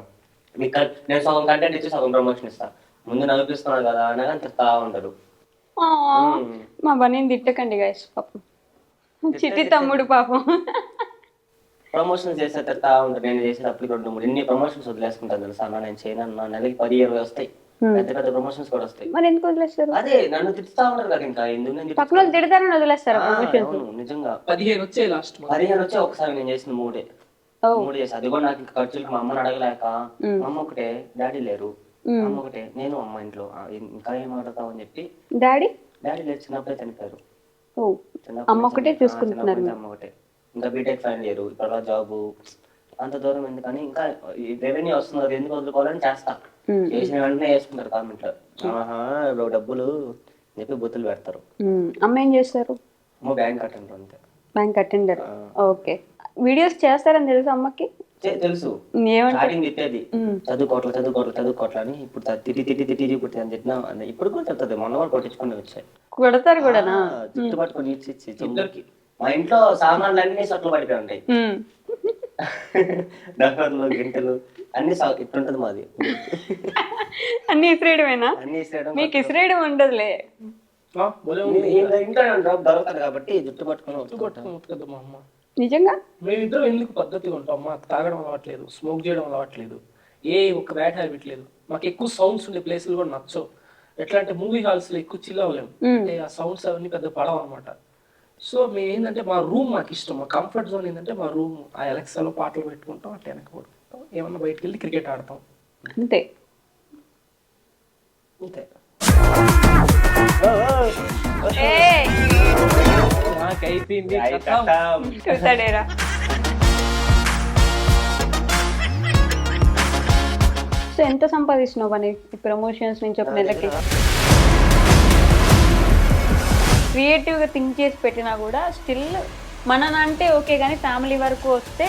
మీకు నేను సగం కంటెంట్ ఇచ్చి సగం ప్రమోషన్ ఇస్తా, ముందు నవ్విస్తున్నాను కదా అని అని తిడతా ఉంటారు. మా బన్నీని తిట్టకండి గైస్, పాపం చిట్టి తమ్ముడు పాపం. ప్రమోషన్స్ చేస్తే తిడతా ఉంటారు. నేను చేసేటప్పుడు 2-3 ఎన్ని ప్రమోషన్స్ వదిలేసుకుంటాను తెలుసా. నేను చేయనన్నా నెలకి 10-20 వస్తాయి, పెద్ద పెద్ద ప్రమోషన్స్ కూడా వస్తాయి. మరి ఎందుకు వదిలేస్తారు? అదే నన్ను తిడతా ఉంటారు కదా, ఇంకా ఎందుకు పక్కన వాళ్ళు తిడతారని వదిలేస్తారు. నిజంగా 15 వచ్చాయి లాస్ట్ 15 వచ్చి ఒకసారి నేను చేసిన 3 చేసి, అది కూడా నాకు ఇంకా ఖర్చులకు మా అమ్మని అడగలేక, మా అమ్మ ఒకటే డాడీ లేరు, అమ్మ ఒకటే నేను అమ్మ ఇంట్లో, ఇంకా ఏం ఆడతావు అని చెప్పి డాడీ లేరు, చిన్నప్పుడే చనిపోయారు. అమ్మ ఒకటే చూసుకుంటున్నారు. అమ్మ ఒకటే, ఇంకా బీటెక్ ఫైనల్ ఇయర్, ఇప్పుడు జాబ్, అంత దూరం ఎందుకని ఇంకా రెవెన్యూ వస్తుంది కదా ఎందుకు వదులుకోవాలని చేస్తా. చేసిన వెంటనే వేసుకుంటారు కామెంట్, ఆహా డబ్బులు చెప్పి బుద్ధులు పెడతారు. అమ్మ ఏం చేస్తారు? అమ్మ బ్యాంక్ అటెండర్. అంతే, బ్యాంక్ అటెండర్. ఓకే. వీడియోస్ చేస్తారని తెలుసు అమ్మకి? తెలుసు. స్టార్టింగ్ తిట్టేది చదువుకోవట్లా అని, ఇప్పుడు తిట్టి ఇప్పుడు అని తిట్టినా ఇప్పుడు కూడా చెప్తుంది. మొన్న కూడా కొట్టించుకుని వచ్చాయి. కొడతారు కూడా జుట్టు పట్టుకొని ఇచ్చి. మా ఇంట్లో సామాన్లు అన్ని సొట్లు పడిపోయి ఉంటాయి, డబ్బర్లు గింటలు అన్ని ఇట్లుంటది మాది. అన్ని ఇసిరేయడమేనా? అన్ని ఇసిరేయడం. మీకు ఇసిరేయడం ఉండదులే, ఇంట్లో దొరుకుతుంది కాబట్టి జుట్టు పట్టుకొని మా అమ్మ. నిజంగా మేమిద్దరం ఎందుకు పద్ధతిగా ఉంటాం, మాకు తాగడం అలవాట్లేదు, స్మోక్ చేయడం అలవాట్లేదు, ఏ ఒక్క బ్యాడ్ హ్యాబిట్ లేదు. మాకు ఎక్కువ సౌండ్స్ ఉండే ప్లేసులు కూడా నచ్చవు. ఎట్లా అంటే మూవీ హాల్స్ లో ఎక్కువ చిల్ అవ్వలేము, అంటే ఆ సౌండ్స్ అవన్నీ పెద్ద పడవ అనమాట. సో మేము ఏంటంటే మా రూమ్ మాకు ఇష్టం, మా కంఫర్ట్ జోన్ ఏంటంటే మా రూమ్. ఆ అలెక్సాలో పాటలు పెట్టుకుంటాం, అట్లా వెనక పడుకుంటాం, ఏమన్నా బయటకు వెళ్ళి క్రికెట్ ఆడతాం, అంతే. నాకైపోయింది. సో ఎంత సంపాదిస్తున్నావు అని ఈ ప్రమోషన్స్ నుంచి ఒక నెలకి? క్రియేటివ్గా థింక్ చేసి పెట్టినా కూడా స్టిల్ మననంటే ఓకే కానీ ఫ్యామిలీ వరకు వస్తే